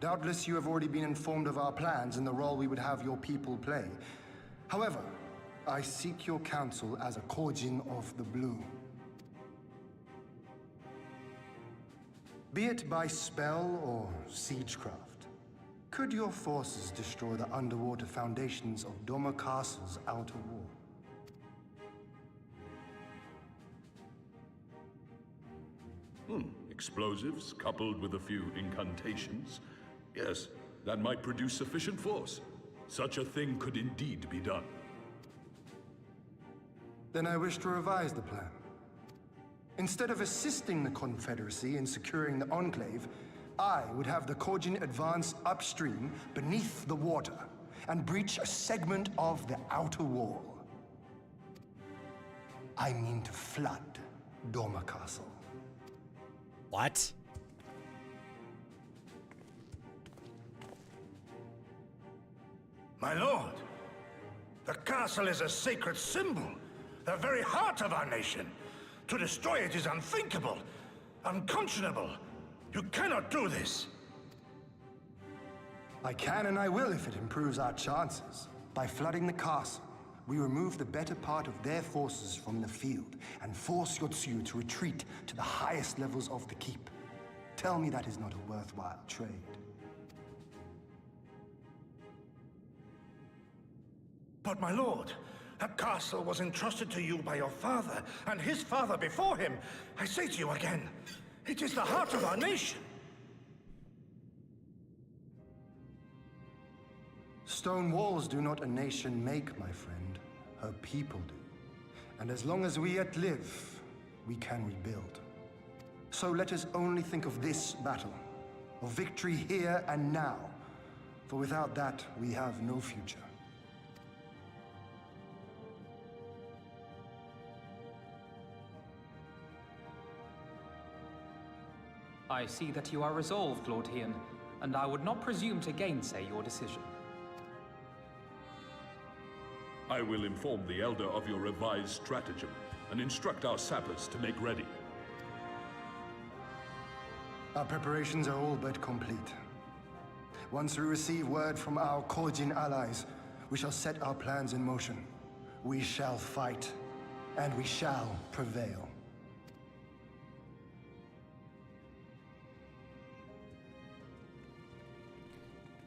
Doubtless you have already been informed of our plans and the role we would have your people play. However, I seek your counsel as a Kojin of the Blue. Be it by spell or siegecraft, could your forces destroy the underwater foundations of Doma Castle's outer wall? Explosives coupled with a few incantations. Yes, that might produce sufficient force. Such a thing could indeed be done. Then I wish to revise the plan. Instead of assisting the Confederacy in securing the Enclave, I would have the Kojin advance upstream beneath the water and breach a segment of the outer wall. I mean to flood Doma Castle. What? My lord, The castle is a sacred symbol, the very heart of our nation. To destroy it is unthinkable, unconscionable. You cannot do this. I can and I will if it improves our chances. By flooding the castle, we remove the better part of their forces from the field and force Yotsuyu to retreat to the highest levels of the keep. Tell me that is not a worthwhile trade. But my lord, that castle was entrusted to you by your father, and his father before him. I say to you again, it is the heart of our nation. Stone walls do not a nation make, my friend. Her people do. And as long as we yet live, we can rebuild. So let us only think of this battle, of victory here and now. For without that, we have no future. I see that you are resolved, Lord Hien, and I would not presume to gainsay your decision. I will inform the Elder of your revised stratagem and instruct our sappers to make ready. Our preparations are all but complete. Once we receive word from our Kojin allies, we shall set our plans in motion. We shall fight, and we shall prevail.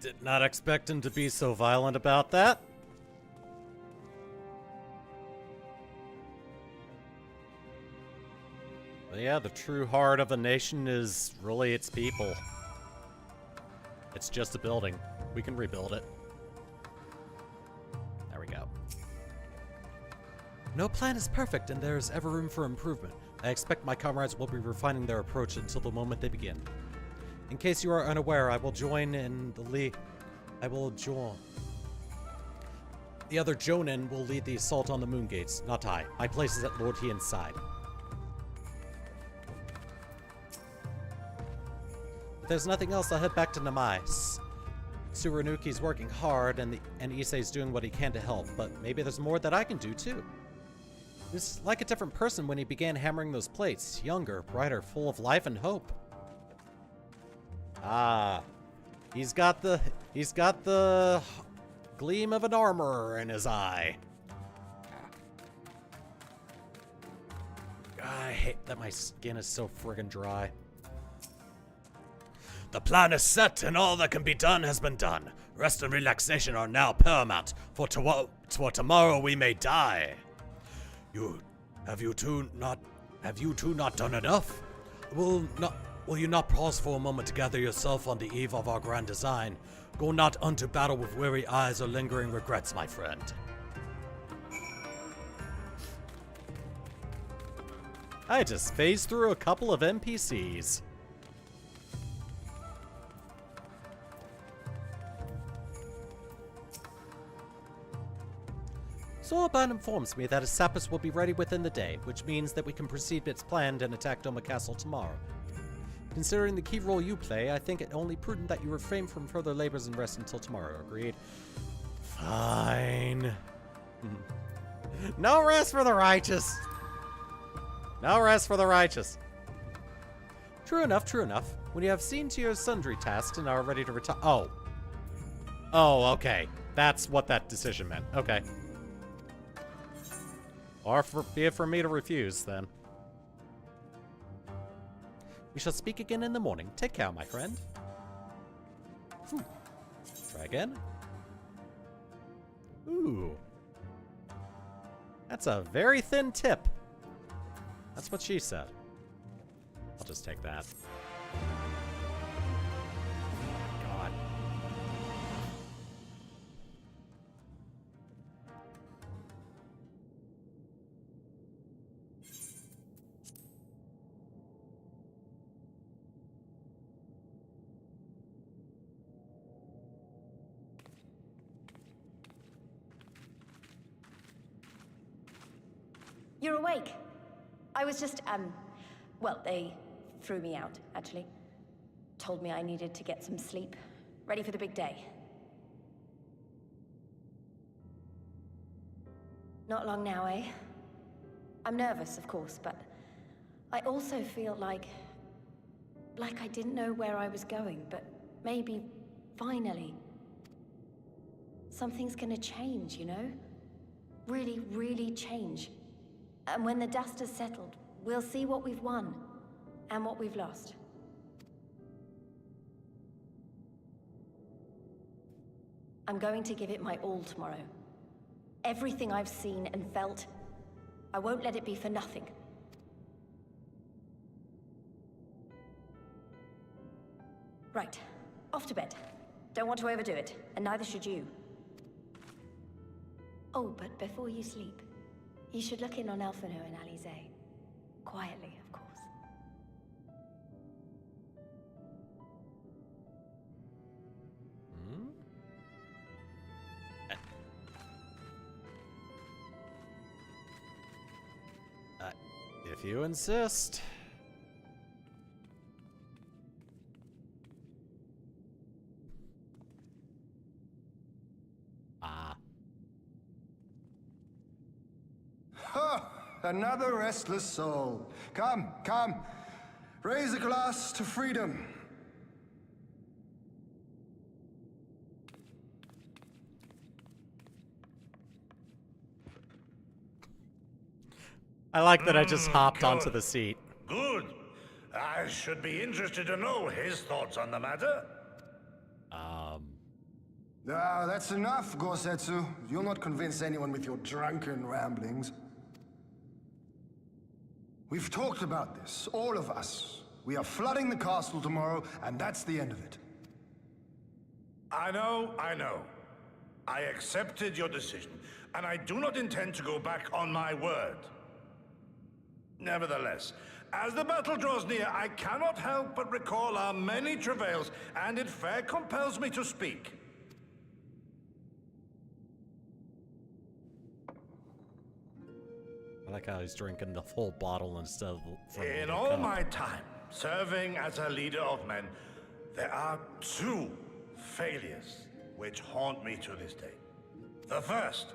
Did not expect him to be so violent about that. But yeah, the true heart of a nation is really its people. It's just a building. We can rebuild it. There we go. No plan is perfect, and there is ever room for improvement. I expect my comrades will be refining their approach until the moment they begin. In case you are unaware, I will join in the lead. The other Jonin will lead the assault on the Moon Gates, not I. My place is at Lord Hien's side. If there's nothing else, I'll head back to Namai. Tsurunuki's working hard, and Issei's doing what he can to help, but maybe there's more that I can do too. He was like a different person when he began hammering those plates. Younger, brighter, full of life and hope. Ah, he's got the gleam of an armorer in his eye. I hate that my skin is so friggin' dry. The plan is set, and all that can be done has been done. Rest and relaxation are now paramount, for tomorrow we may die. Have you two not done enough? Will you not pause for a moment to gather yourself on the eve of our grand design? Go not unto battle with weary eyes or lingering regrets, my friend. I just phased through a couple of NPCs. Zorban informs me that his sappers will be ready within the day, which means that we can proceed as planned and attack Doma Castle tomorrow. Considering the key role you play, I think it only prudent that you refrain from further labors and rest until tomorrow. Agreed? Fine. No rest for the righteous. No rest for the righteous. True enough, true enough. When you have seen to your sundry tasks and are ready to retire— Oh. Oh, okay. That's what that decision meant. Okay. Or be it for me to refuse, then. We shall speak again in the morning. Take care, my friend. Try again. Ooh. That's a very thin tip. That's what she said. I'll just take that. God. You're awake. I was just, well, they threw me out, actually. Told me I needed to get some sleep. Ready for the big day. Not long now, eh? I'm nervous, of course, but I also feel like I didn't know where I was going, but maybe, finally, something's gonna change, you know? Really, really change. And when the dust has settled, we'll see what we've won, and what we've lost. I'm going to give it my all tomorrow. Everything I've seen and felt, I won't let it be for nothing. Right, off to bed. Don't want to overdo it, and neither should you. Oh, but before you sleep, you should look in on Elfino and Alize. Quietly, of course. If you insist. Another restless soul. Come, come. Raise a glass to freedom. I like that I just hopped onto the seat. Good. I should be interested to know his thoughts on the matter. Ah, that's enough, Gosetsu. You'll not convince anyone with your drunken ramblings. We've talked about this, all of us. We are flooding the castle tomorrow, and that's the end of it. I know. I accepted your decision, and I do not intend to go back on my word. Nevertheless, as the battle draws near, I cannot help but recall our many travails, and it fair compels me to speak. I like how he's drinking the full bottle instead of from In the all cup. my time serving as a leader of men, there are two failures which haunt me to this day. The first,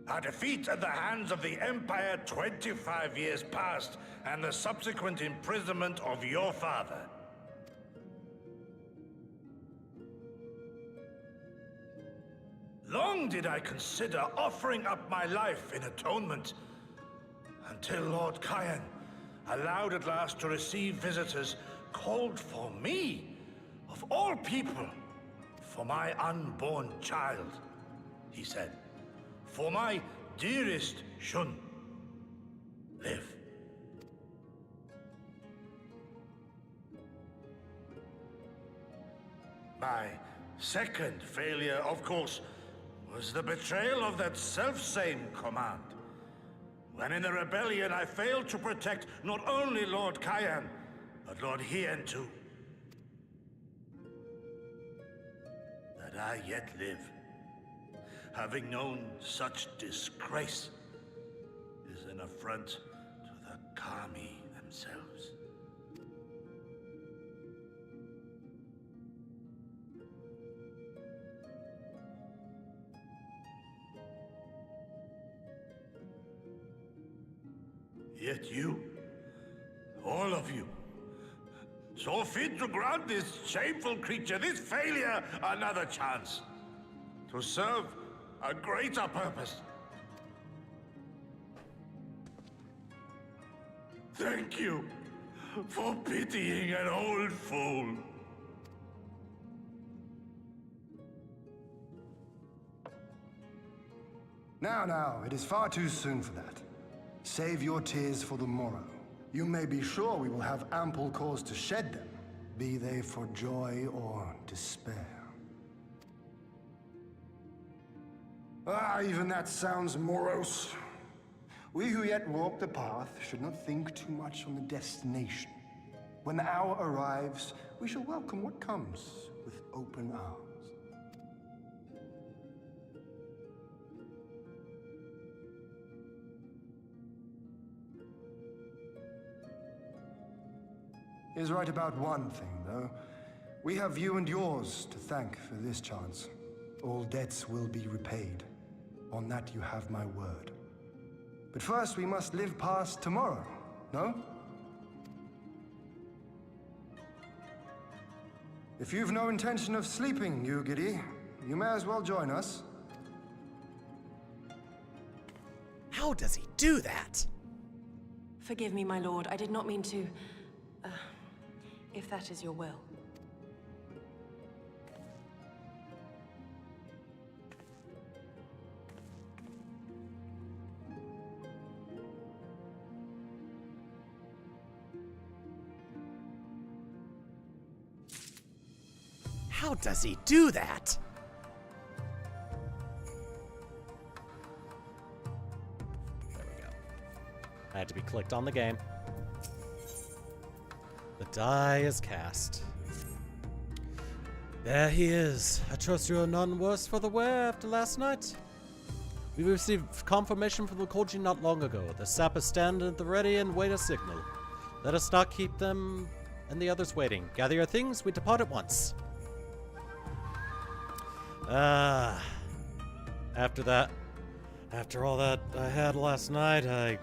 a defeat at the hands of the Empire 25 years past, and the subsequent imprisonment of your father. Long did I consider offering up my life in atonement, until Lord Kyan allowed at last to receive visitors called for me, of all people, for my unborn child, he said. For my dearest Shun, live. My second failure, of course, was the betrayal of that self-same command. When in the rebellion I failed to protect not only Lord Kyan, but Lord Hien too. That I yet live, having known such disgrace, is an affront to the Kami themselves. Yet you, all of you, saw fit to grant this shameful creature, this failure, another chance to serve a greater purpose. Thank you for pitying an old fool. Now, it is far too soon for that. Save your tears for the morrow. You may be sure we will have ample cause to shed them, be they for joy or despair. Ah, even that sounds morose. We who yet walk the path should not think too much on the destination. When the hour arrives, we shall welcome what comes with open arms. He is right about one thing, though. We have you and yours to thank for this chance. All debts will be repaid. On that you have my word. But first we must live past tomorrow, no? If you've no intention of sleeping, Yu-Giri, you may as well join us. How does he do that? Forgive me, my lord. I did not mean to... if that is your will. How does he do that? There we go. I had to be clicked on the game. The die is cast. There he is. I trust you are none worse for the wear after last night. We received confirmation from the Koji not long ago. The sappers stand at the ready and wait a signal. Let us not keep them and the others waiting. Gather your things, we depart at once. After all that I had last night, I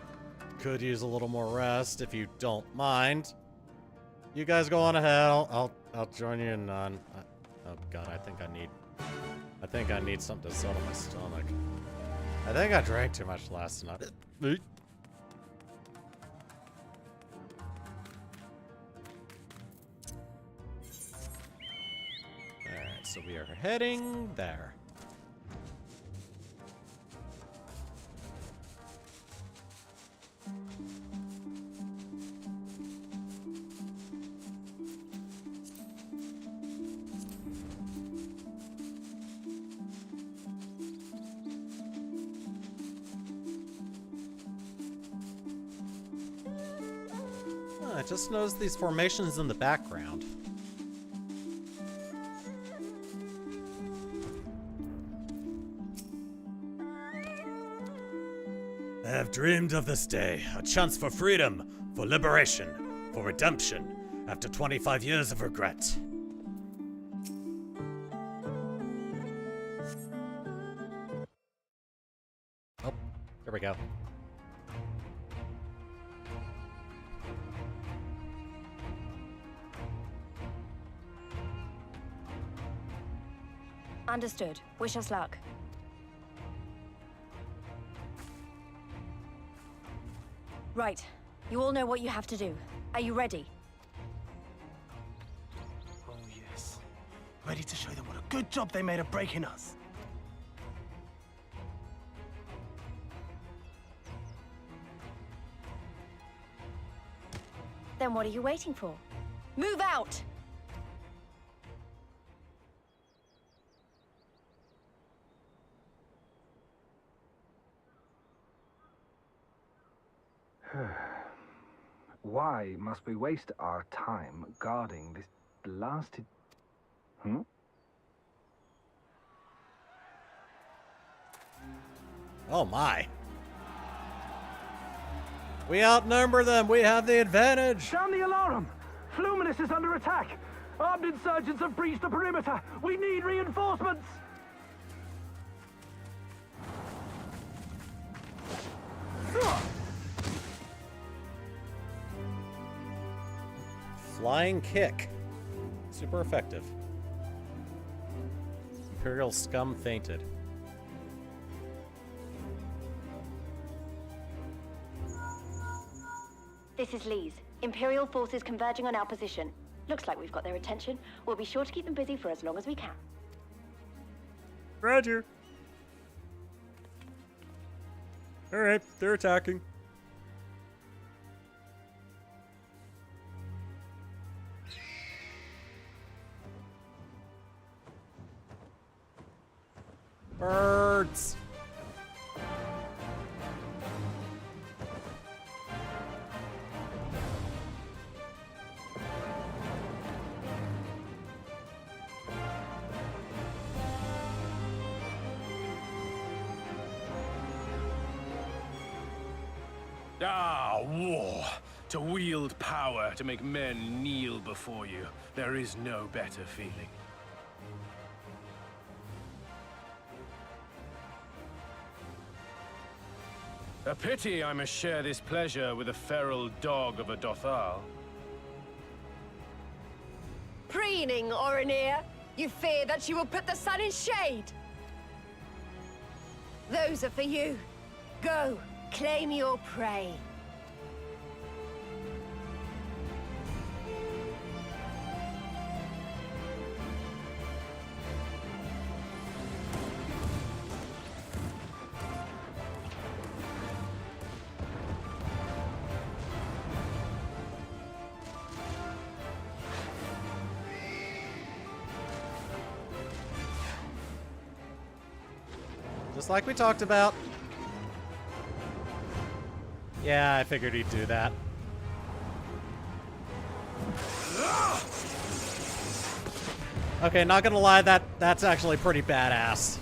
could use a little more rest if you don't mind. You guys go on ahead. I'll join you in none. Oh god, I think I need something to settle my stomach. I think I drank too much last night. Alright, so we are heading there. I just noticed these formations in the background. I have dreamed of this day, a chance for freedom, for liberation, for redemption, after 25 years of regret. Oh, here we go. Understood. Wish us luck. Right. You all know what you have to do. Are you ready? Oh, yes. Ready to show them what a good job they made of breaking us. Then what are you waiting for? Move out! Why must we waste our time guarding this blasted... Oh my. We outnumber them. We have the advantage. Sound the alarm! Fluminous is under attack! Armed insurgents have breached the perimeter! We need reinforcements! Flying kick. Super effective. Imperial scum fainted. This is Lee's. Imperial forces converging on our position. Looks like we've got their attention. We'll be sure to keep them busy for as long as we can. Roger. Alright, they're attacking. Birds! Ah, war! To wield power to make men kneel before you. There is no better feeling. A pity I must share this pleasure with a feral dog of a Dothal. Preening, Oreneer. You fear that she will put the sun in shade. Those are for you. Go, claim your prey. Just like we talked about. Yeah, I figured he'd do that. Okay, not gonna lie, that's actually pretty badass.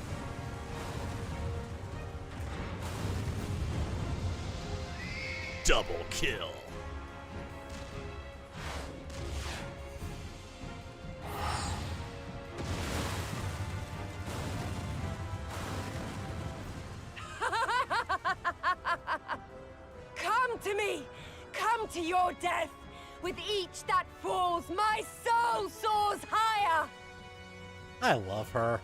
Double kill. Come to me! Come to your death! With each that falls, my soul soars higher! I love her.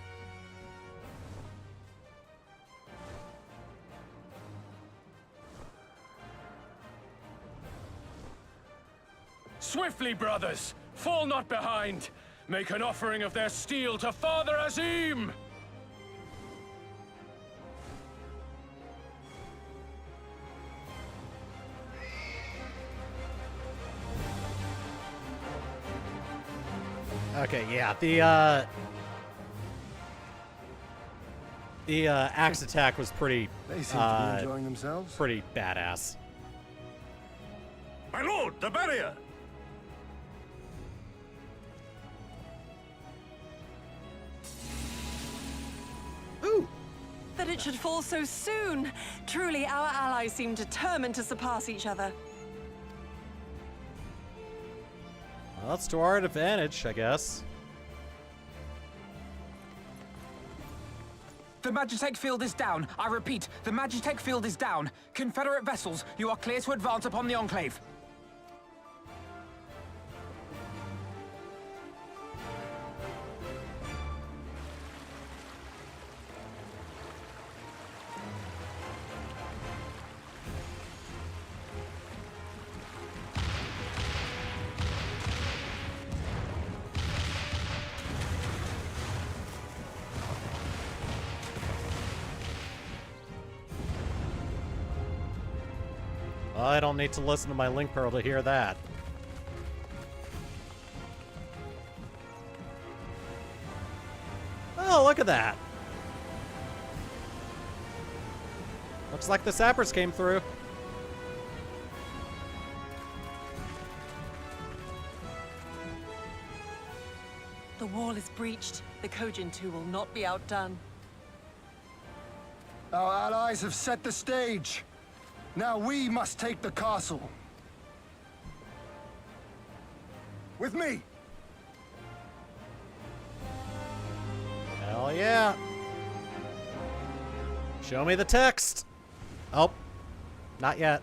Swiftly, brothers! Fall not behind! Make an offering of their steel to Father Azim! Okay, yeah, the axe attack was pretty They seem to be enjoying themselves. pretty badass. My lord, the barrier! Ooh! That it should fall so soon. Truly, our allies seem determined to surpass each other. Well, that's to our advantage, I guess. The Magitech field is down. I repeat, the Magitech field is down. Confederate vessels, you are clear to advance upon the Enclave. I don't need to listen to my link pearl to hear that. Oh, look at that. Looks like the sappers came through. The wall is breached. The Kojin too will not be outdone. Our allies have set the stage. Now we must take the castle. With me! Hell yeah. Show me the text. Oh, not yet.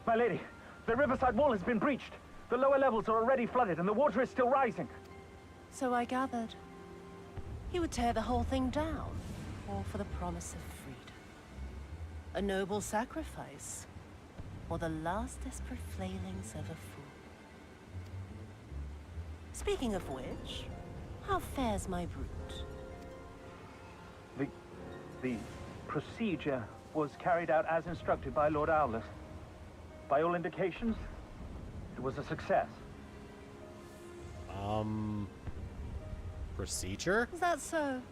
My lady, the riverside wall has been breached. The lower levels are already flooded and the water is still rising. So I gathered. He would tear the whole thing down, all for the promise of freedom. A noble sacrifice, or the last desperate flailings of a fool. Speaking of which, how fares my brute? The procedure was carried out as instructed by Lord Owless. By all indications, it was a success. Procedure? Is that so?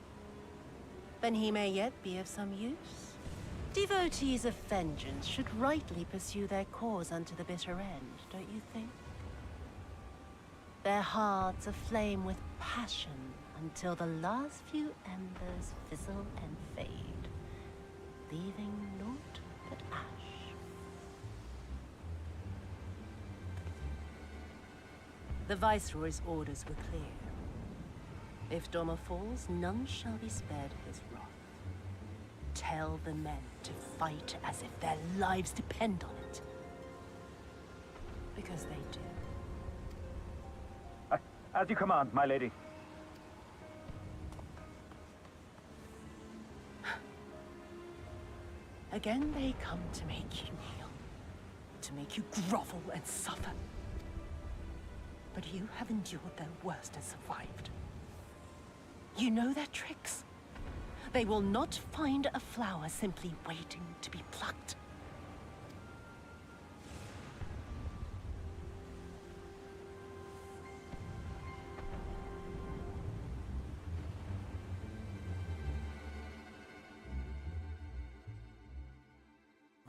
Then he may yet be of some use. Devotees of vengeance should rightly pursue their cause unto the bitter end, don't you think? Their hearts aflame with passion until the last few embers fizzle and fade, leaving naught but ash. The Viceroy's orders were clear. If Doma falls, none shall be spared his wrath. Tell the men to fight as if their lives depend on it. Because they do. As you command, my lady. Again they come to make you kneel, to make you grovel and suffer. But you have endured their worst and survived. You know their tricks. They will not find a flower simply waiting to be plucked.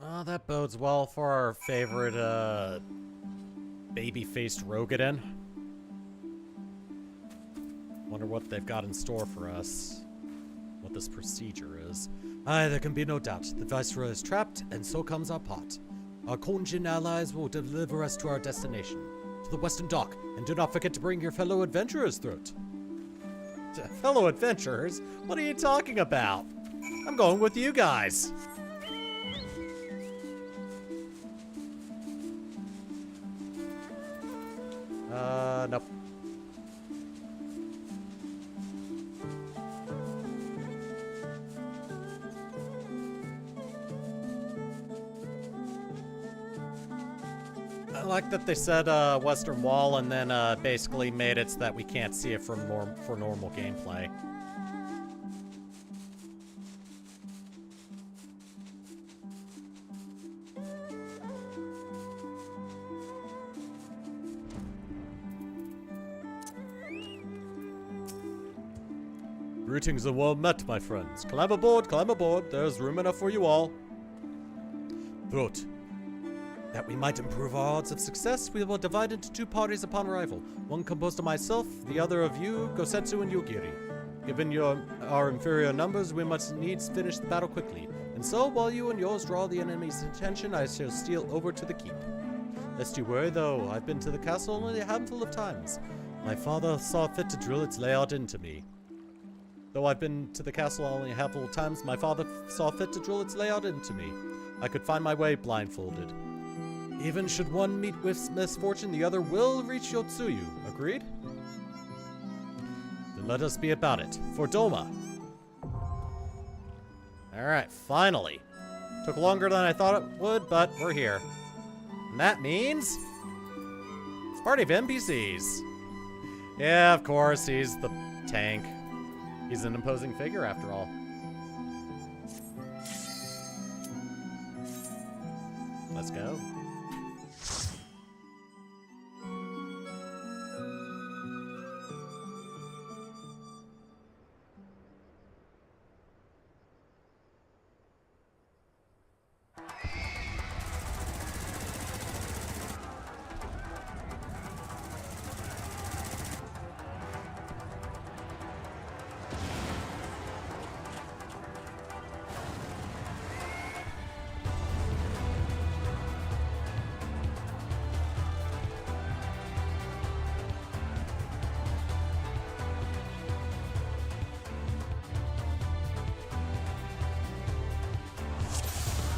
Well, that bodes well for our favorite, baby-faced Rogadin. Wonder what they've got in store for us. What this procedure is. Aye, there can be no doubt. The Viceroy is trapped, and so comes our pot. Our Konjin allies will deliver us to our destination, to the Western Dock, and do not forget to bring your fellow adventurers through it. Fellow adventurers? What are you talking about? I'm going with you guys. Nope. I like that they said Western Wall and then basically made it so that we can't see it for normal gameplay. Greetings and well met, my friends. Climb aboard, climb aboard. There's room enough for you all. Throat. That we might improve our odds of success, we will divide into two parties upon arrival. One composed of myself, the other of you, Gosetsu and Yugiri. Given our inferior numbers, we must needs finish the battle quickly. And so, while you and yours draw the enemy's attention, I shall steal over to the keep. Lest you worry, though, I've been to the castle only a handful of times. My father saw fit to drill its layout into me. Though I've been to the castle only a handful of times, my father saw fit to drill its layout into me. I could find my way blindfolded. Even should one meet with misfortune, the other will reach Yotsuyu. Agreed? Then let us be about it. For Doma. Alright, finally. Took longer than I thought it would, but we're here. And that means... it's a party of NPCs. Yeah, of course, he's the tank. He's an imposing figure, after all. Let's go.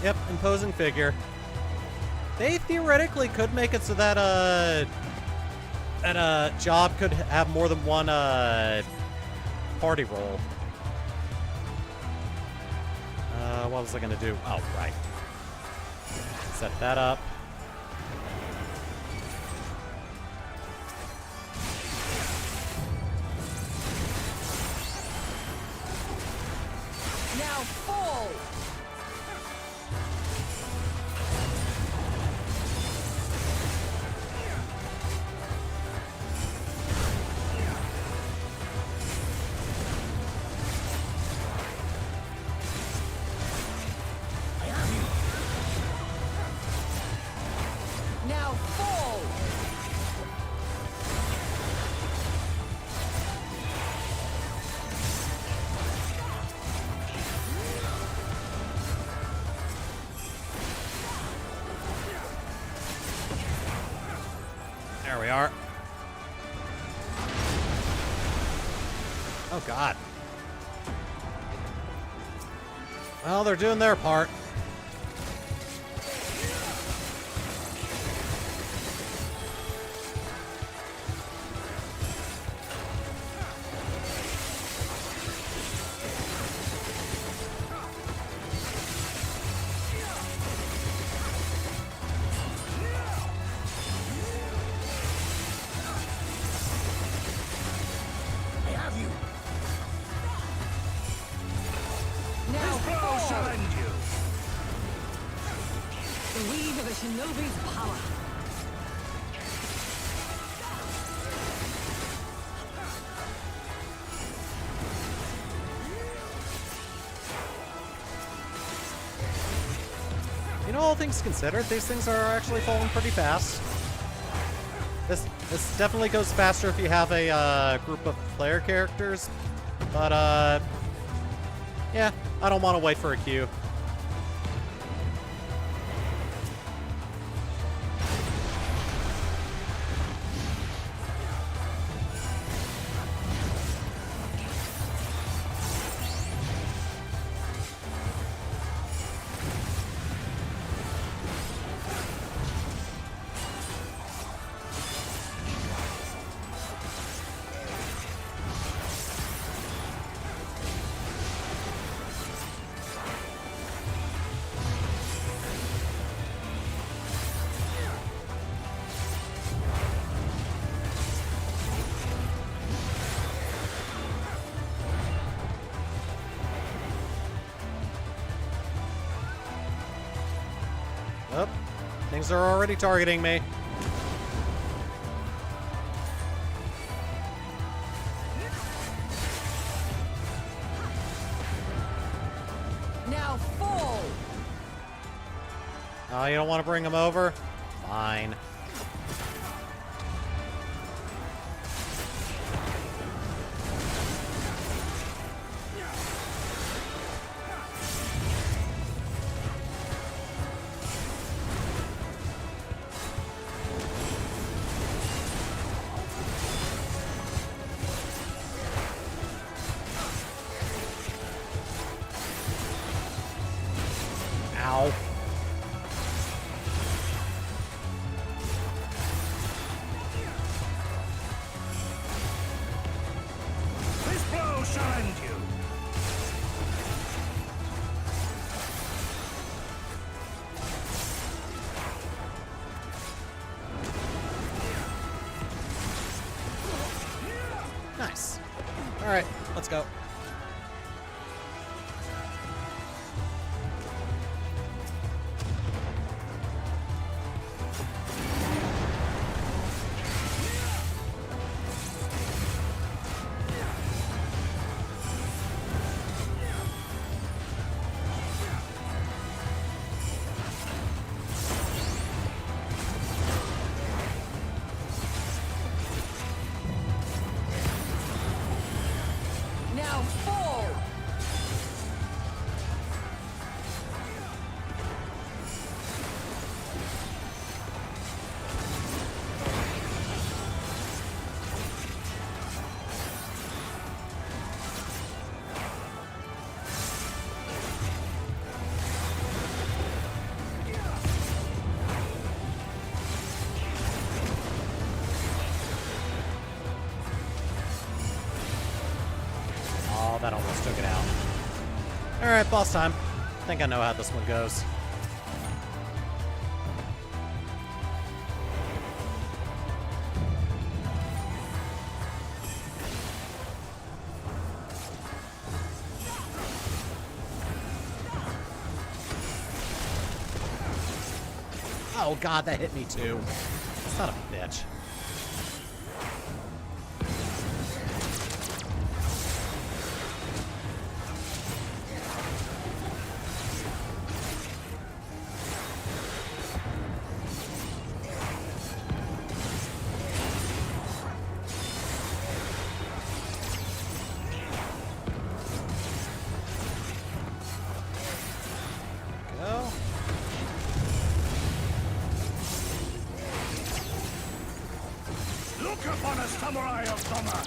Yep, imposing figure. They theoretically could make it so that job could have more than one party role. What was I gonna do? Oh, right. Set that up. Now fall! Now fall! There we are. Oh, God. Well, they're doing their part. Shinobi's power. You know, all things considered, these things are actually falling pretty fast. This definitely goes faster if you have a group of player characters, but yeah, I don't want to wait for a queue. Oh, things are already targeting me. Now fall. Oh, you don't want to bring them over? Fine. Ow. This blow shall end you. Nice. All right, let's go. Now fall. Oh, that almost took it out. All right, boss time. I think I know how this one goes. Oh God, that hit me too. Son of a bitch. Go. Look upon a samurai of Doma.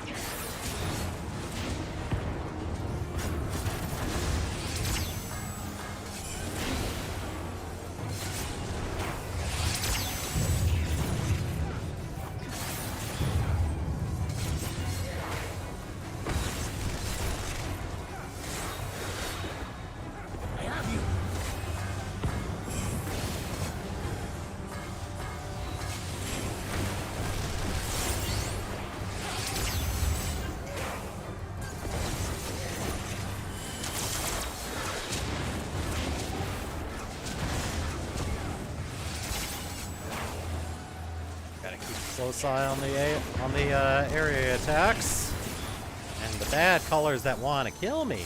close eye on the area attacks. And the bad colors that want to kill me.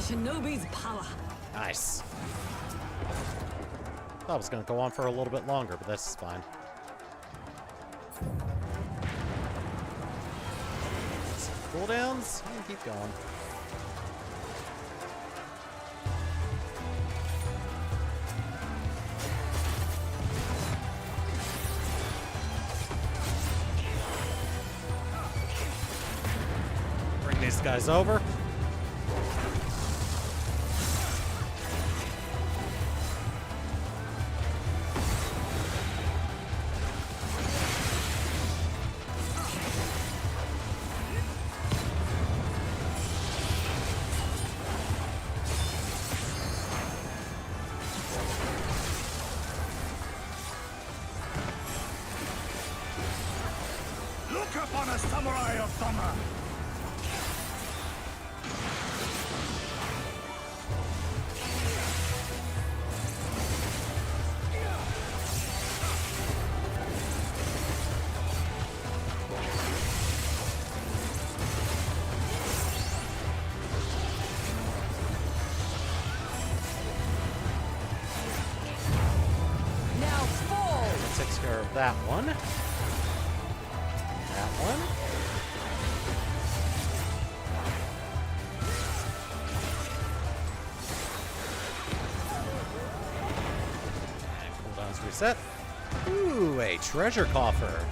Shinobi's power. Nice. Thought it was going to go on for a little bit longer, but that's fine. Some cooldowns? Keep going. Bring these guys over. Look upon a samurai of Doma! Now fall! That takes care of that one. That one. And cooldowns reset. Ooh, a treasure coffer.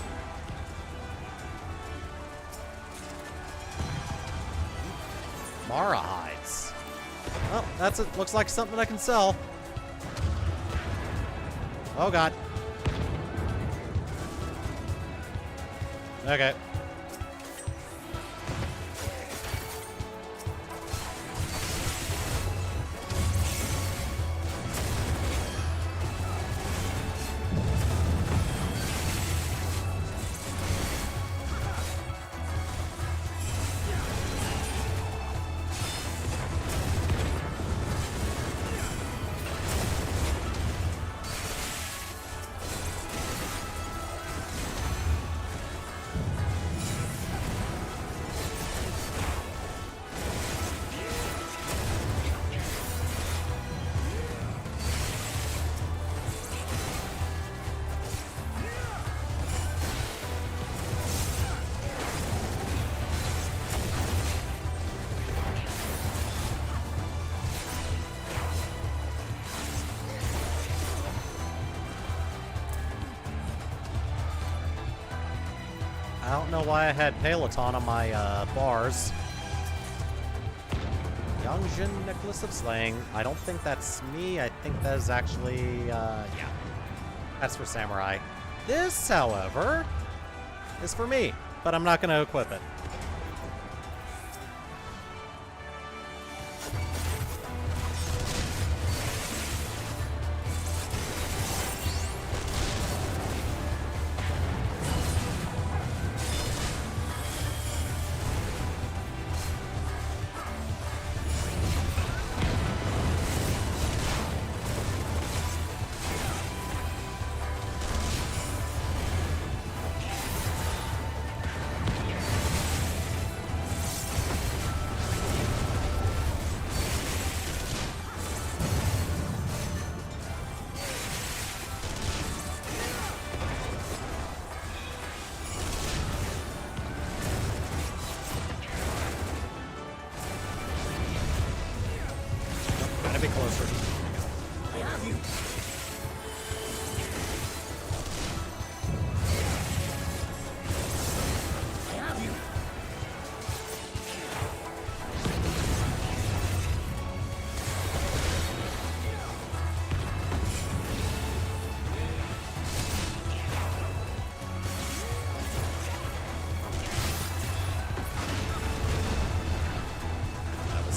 Mara hides. Oh, that's it. Looks like something I can sell. Oh god. Okay. I don't know why I had Peloton on my bars. Yanxia Necklace of Slaying. I don't think that's me. I think that is actually, yeah. That's for Samurai. This, however, is for me, but I'm not going to equip it. Gotta be closer. I have you. I have you.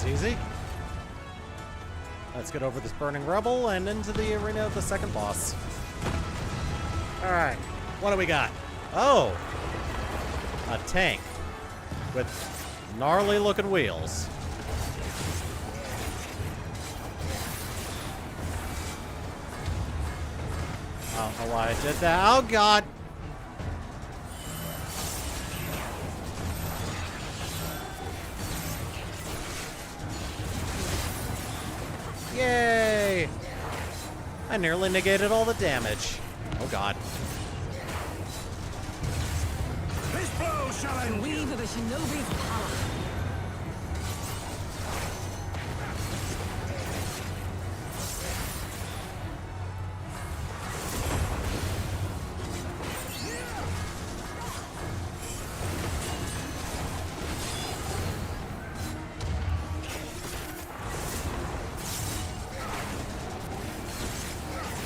was easy. Let's get over this burning rubble and into the arena of the second boss. Alright, what do we got? Oh! A tank with gnarly looking wheels. I don't know why I did that. Oh god! Yay! I nearly negated all the damage. Oh god. This blow shall end you. Weave of a shinobi's power.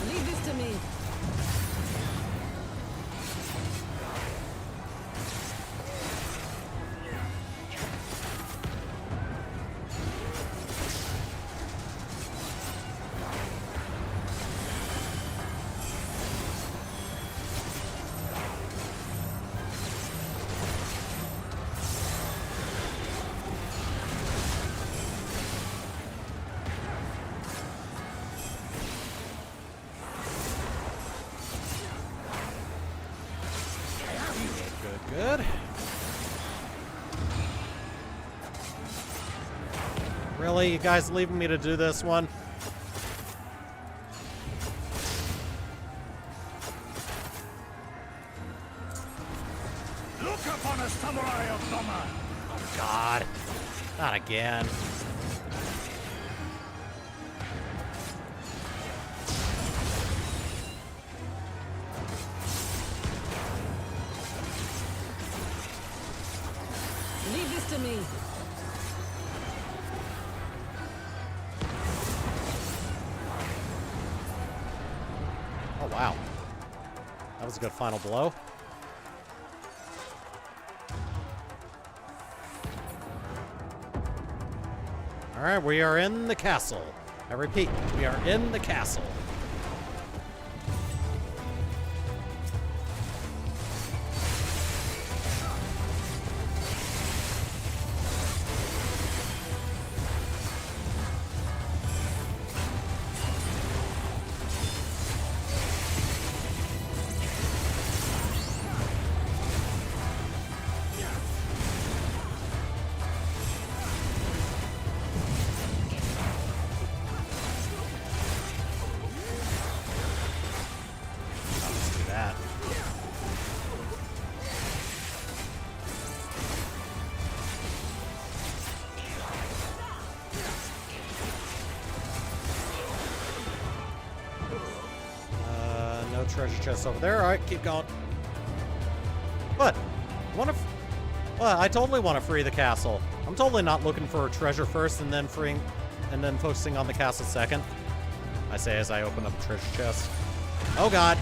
Leave this to me. Good. Really? You guys leaving me to do this one? Look upon a samurai of Doma. Oh god. Not again. Leave this to me. Oh wow. That was a good final blow. Alright, we are in the castle. I repeat, we are in the castle. Let's do that. No treasure chest over there. All right, keep going. What? Well, I totally want to free the castle. I'm totally not looking for treasure first and then focusing on the castle second. I say as I open up the treasure chest. Oh god.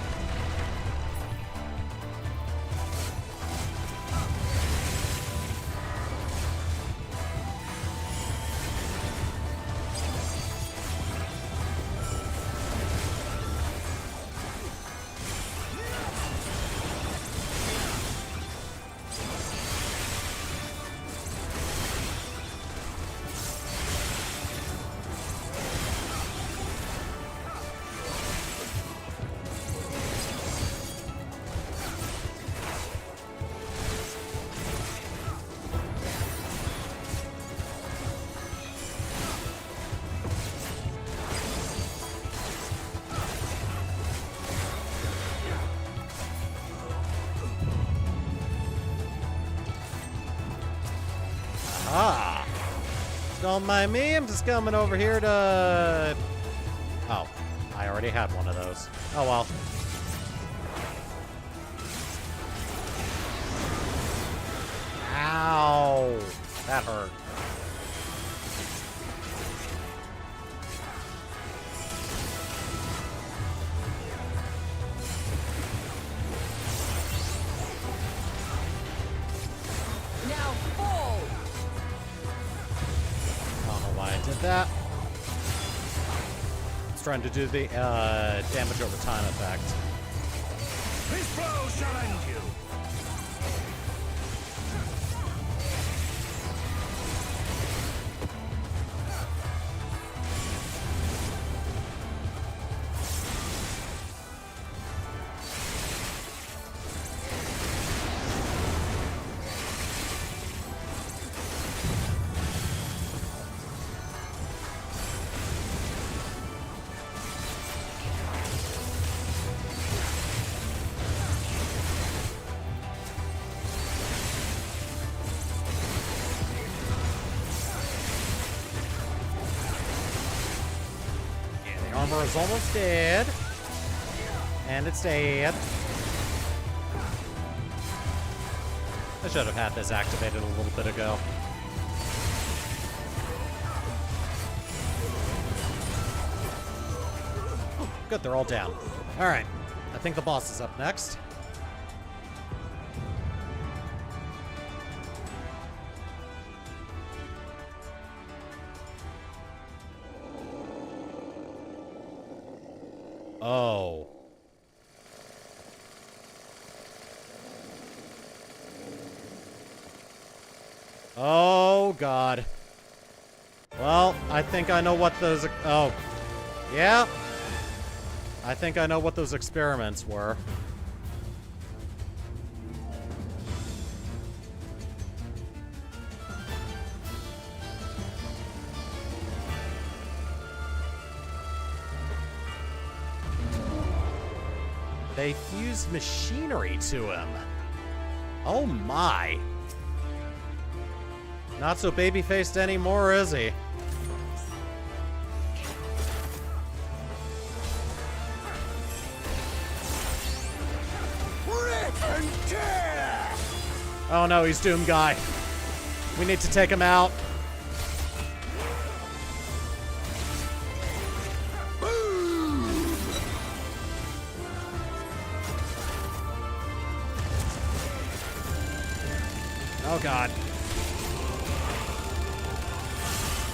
Ah. Don't mind me, I'm just coming over here to... Oh, I already had one of those. Oh well. Ow. That hurt. Now fall. I don't know Did that. It's trying to do the damage over time effect. This blow shall end you. Armor is almost dead. And it's dead. I should have had this activated a little bit ago. Good, they're all down. Alright, I think the boss is up next. Oh. Oh, God. Well, I think I know what those... Oh. Yeah. I think I know what those experiments were. They fused machinery to him. Oh my. Not so baby-faced anymore, is he? Oh no, he's Doom Guy. We need to take him out. Oh God.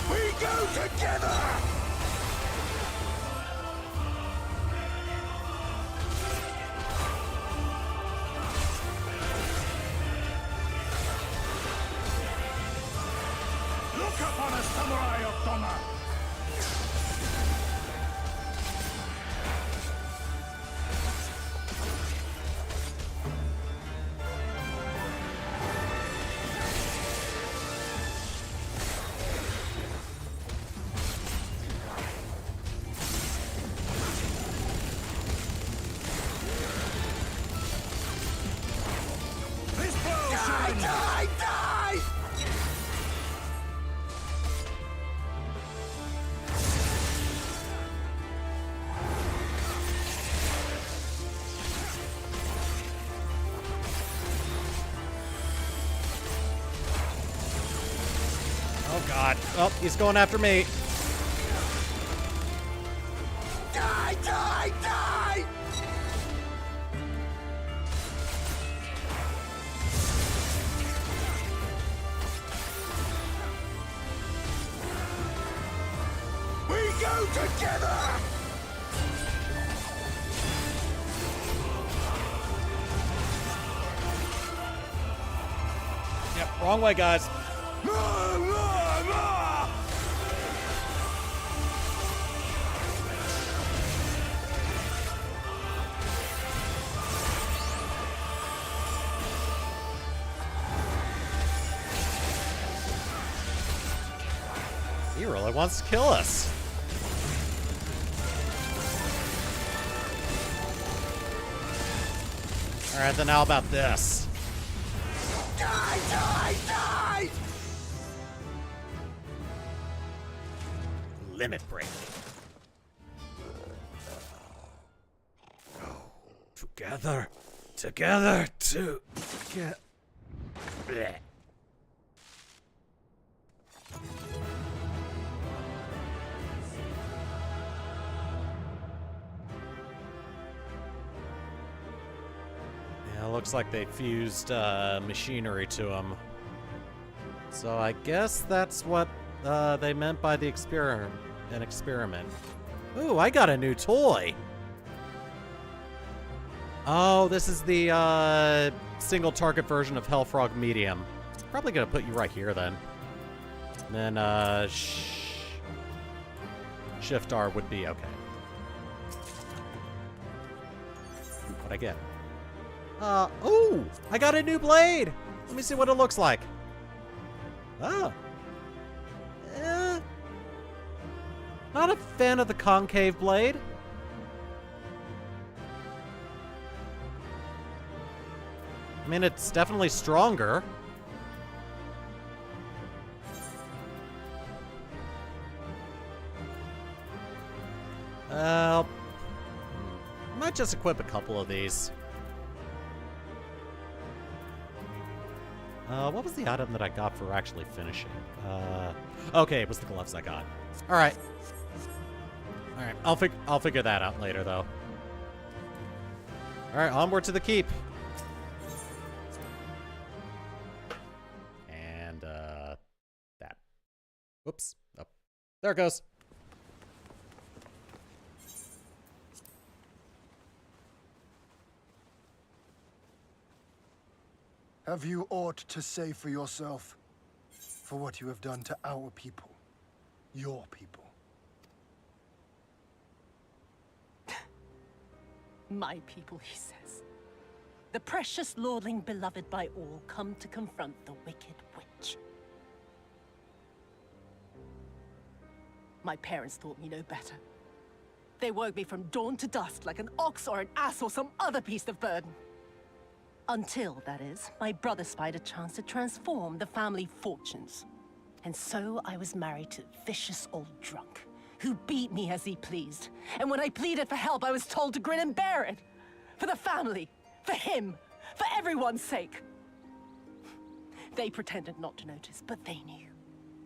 We go together! Look upon a samurai of Doma! Oh God. Oh, he's going after me. Die, die, die! We go together! Yep, wrong way, guys. He really wants to kill us. Alright, then how about this? Die, die, die! Limit break. Together. Together to get... Blech. Yeah, looks like they fused machinery to him. So I guess that's what they meant by the an experiment. Ooh, I got a new toy. Oh, this is the single target version of Hellfrog Medium. Probably gonna put you right here then. And then Shift R would be okay. Ooh, what'd I get? Oh, I got a new blade. Let me see what it looks like. Oh. Not a fan of the concave blade. I mean, it's definitely stronger. I might just equip a couple of these. What was the item that I got for actually finishing? Okay, it was the gloves I got. All right. All right, I'll figure that out later, though. All right, onward to the keep. And that. Whoops. Oh, there it goes. Have you aught to say for yourself? For what you have done to our people? Your people? My people, he says. The precious lordling beloved by all, come to confront the wicked witch. My parents taught me no better. They worked me from dawn to dusk like an ox or an ass or some other beast of burden. Until, that is, my brother spied a chance to transform the family fortunes. And so I was married to a vicious old drunk, who beat me as he pleased. And when I pleaded for help, I was told to grin and bear it. For the family, for him, for everyone's sake. They pretended not to notice, but they knew.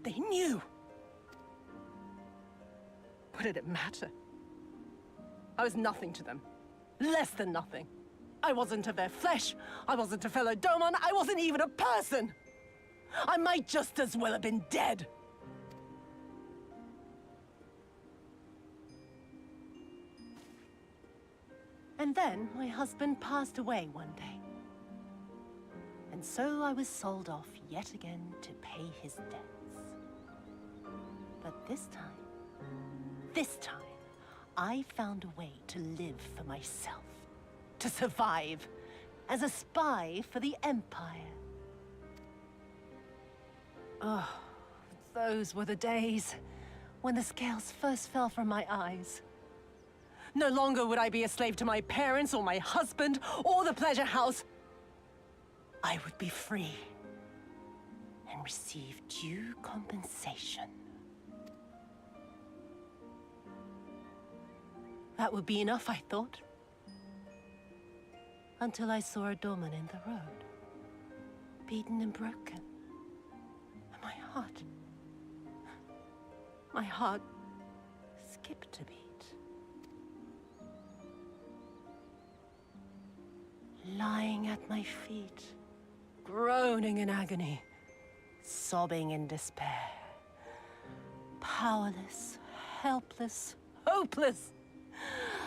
They knew! What did it matter? I was nothing to them. Less than nothing. I wasn't of their flesh. I wasn't a fellow Doman. I wasn't even a person. I might just as well have been dead. And then my husband passed away one day. And so I was sold off yet again to pay his debts. But this time, I found a way to live for myself. To survive as a spy for the Empire. Oh, those were the days when the scales first fell from my eyes. No longer would I be a slave to my parents or my husband or the pleasure house. I would be free and receive due compensation. That would be enough, I thought. Until I saw a Doman in the road, beaten and broken. And my heart skipped a beat. Lying at my feet, groaning in agony, sobbing in despair. Powerless, helpless, hopeless.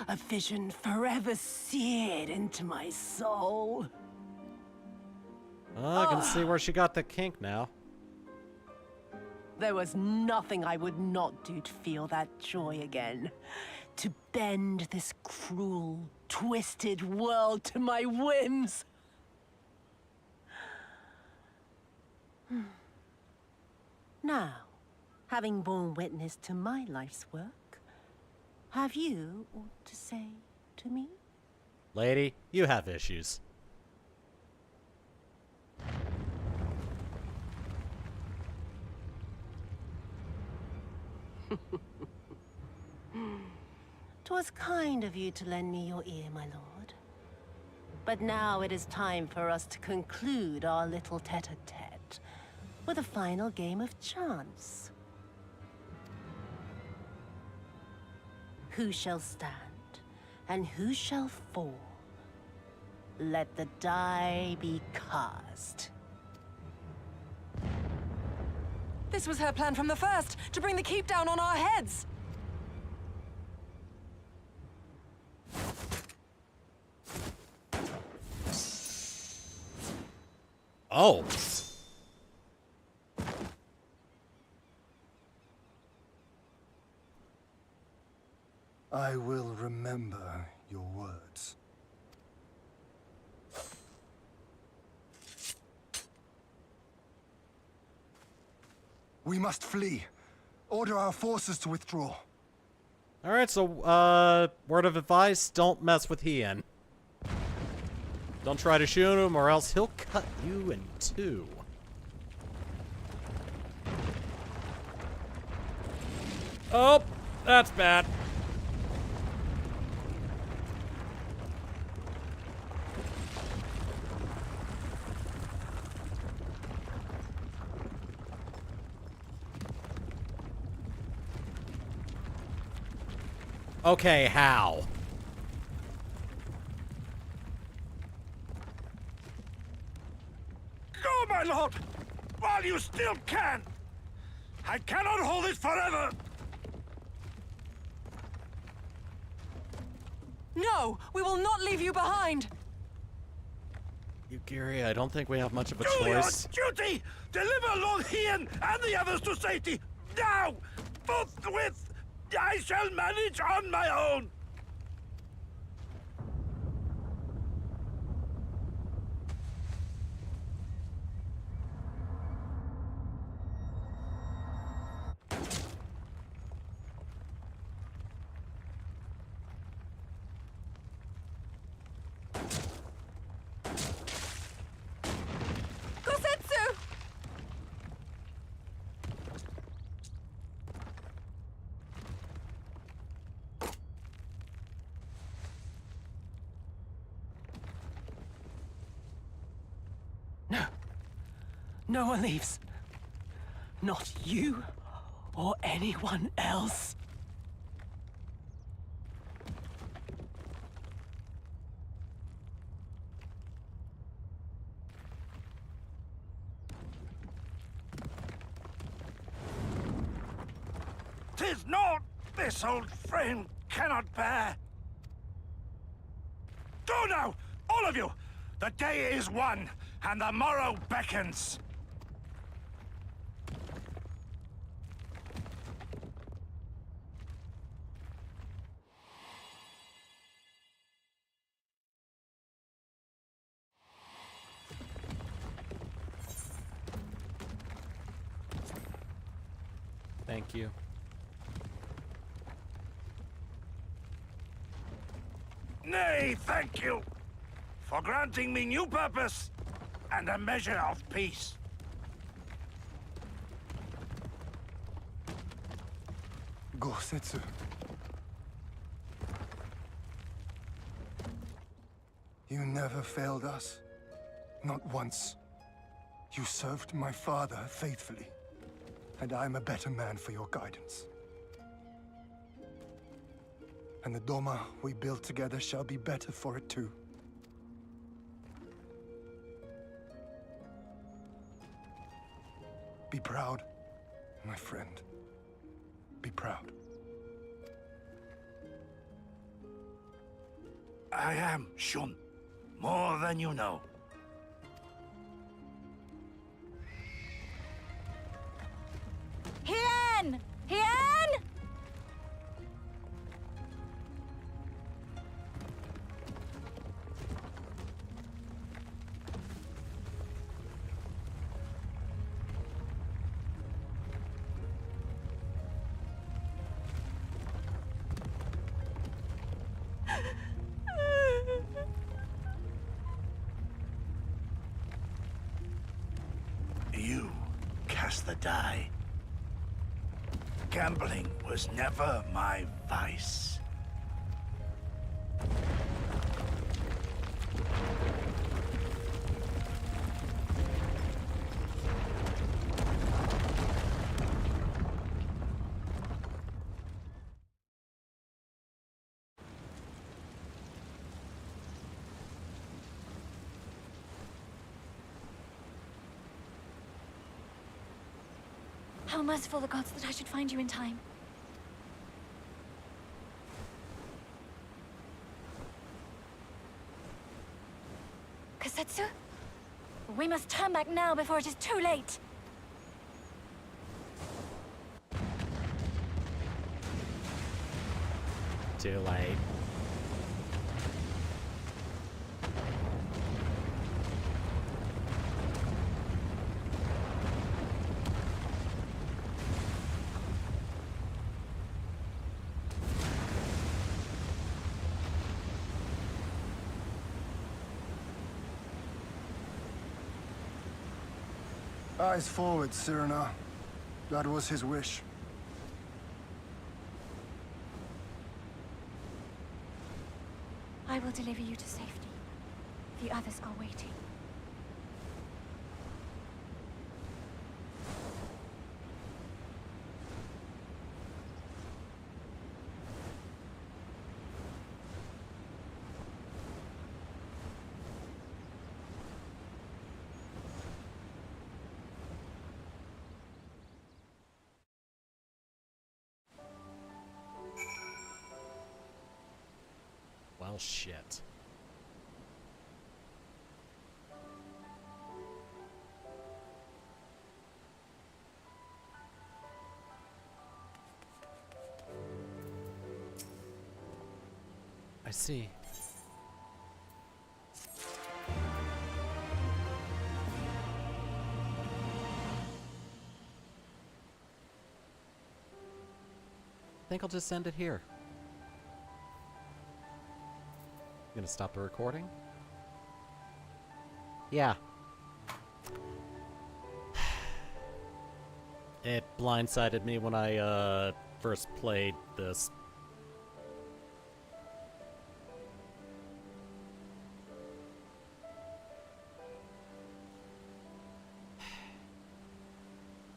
A vision forever seared into my soul. Oh, I can see where she got the kink now. There was nothing I would not do to feel that joy again. To bend this cruel, twisted world to my whims. Now, having borne witness to my life's work, have you aught to say to me? Lady, you have issues. "'Twas kind of you to lend me your ear, my lord. But now it is time for us to conclude our little tete-a-tete with a final game of chance. Who shall stand, and who shall fall? Let the die be cast." This was her plan from the first, to bring the keep down on our heads. Oh. I will remember your words. We must flee. Order our forces to withdraw. Alright, so, word of advice, don't mess with Hien. Don't try to shoot him, or else he'll cut you in two. Oh, that's bad. Okay, how? Go, my lord! While you still can! I cannot hold it forever! No! We will not leave you behind! Yukiri, I don't think we have much of a Do choice. your duty! Deliver Lord Hien and the others to safety! Now! Forthwith! I shall manage on my own! No one leaves. Not you or anyone else. "'Tis not this old frame cannot bear. Go now, all of you! The day is won, and the morrow beckons. Thank you. Nay, thank you for granting me new purpose and a measure of peace. Gosetsu. You never failed us. Not once. You served my father faithfully. And I'm a better man for your guidance. And the Doma we build together shall be better for it too. Be proud, my friend. Be proud. I am, Shun. More than you know. Hien! Hien! You cast the die. Gambling was never my vice. How merciful the gods that I should find you in time. Kasetsu? We must turn back now before it is too late. Too late. Eyes forward, Cyrano. That was his wish. I will deliver you to safety. The others are waiting. Well, shit. I see. I think I'll just end it here. Gonna stop the recording? Yeah. It blindsided me when I first played this.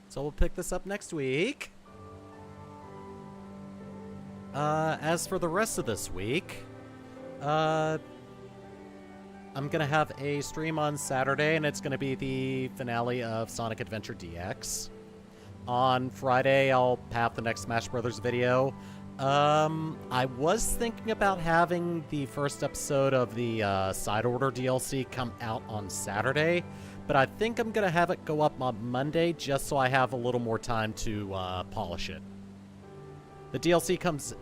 So we'll pick this up next week. As for the rest of this week, I'm gonna have a stream on Saturday, and it's gonna be the finale of Sonic Adventure DX. On Friday, I'll have the next Smash Brothers video. I was thinking about having the first episode of the Side Order DLC come out on Saturday, but I think I'm gonna have it go up on Monday just so I have a little more time to polish it. The DLC comes...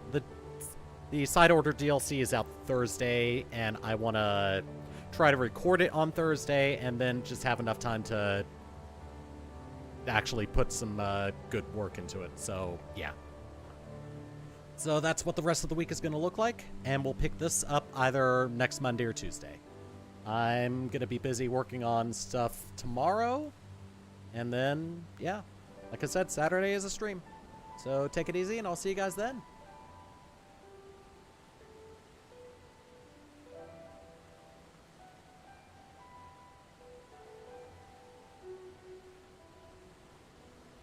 The Side Order DLC is out Thursday, and I want to try to record it on Thursday and then just have enough time to actually put some good work into it. So, yeah. So that's what the rest of the week is going to look like, and we'll pick this up either next Monday or Tuesday. I'm going to be busy working on stuff tomorrow, and then, yeah. Like I said, Saturday is a stream. So take it easy, and I'll see you guys then.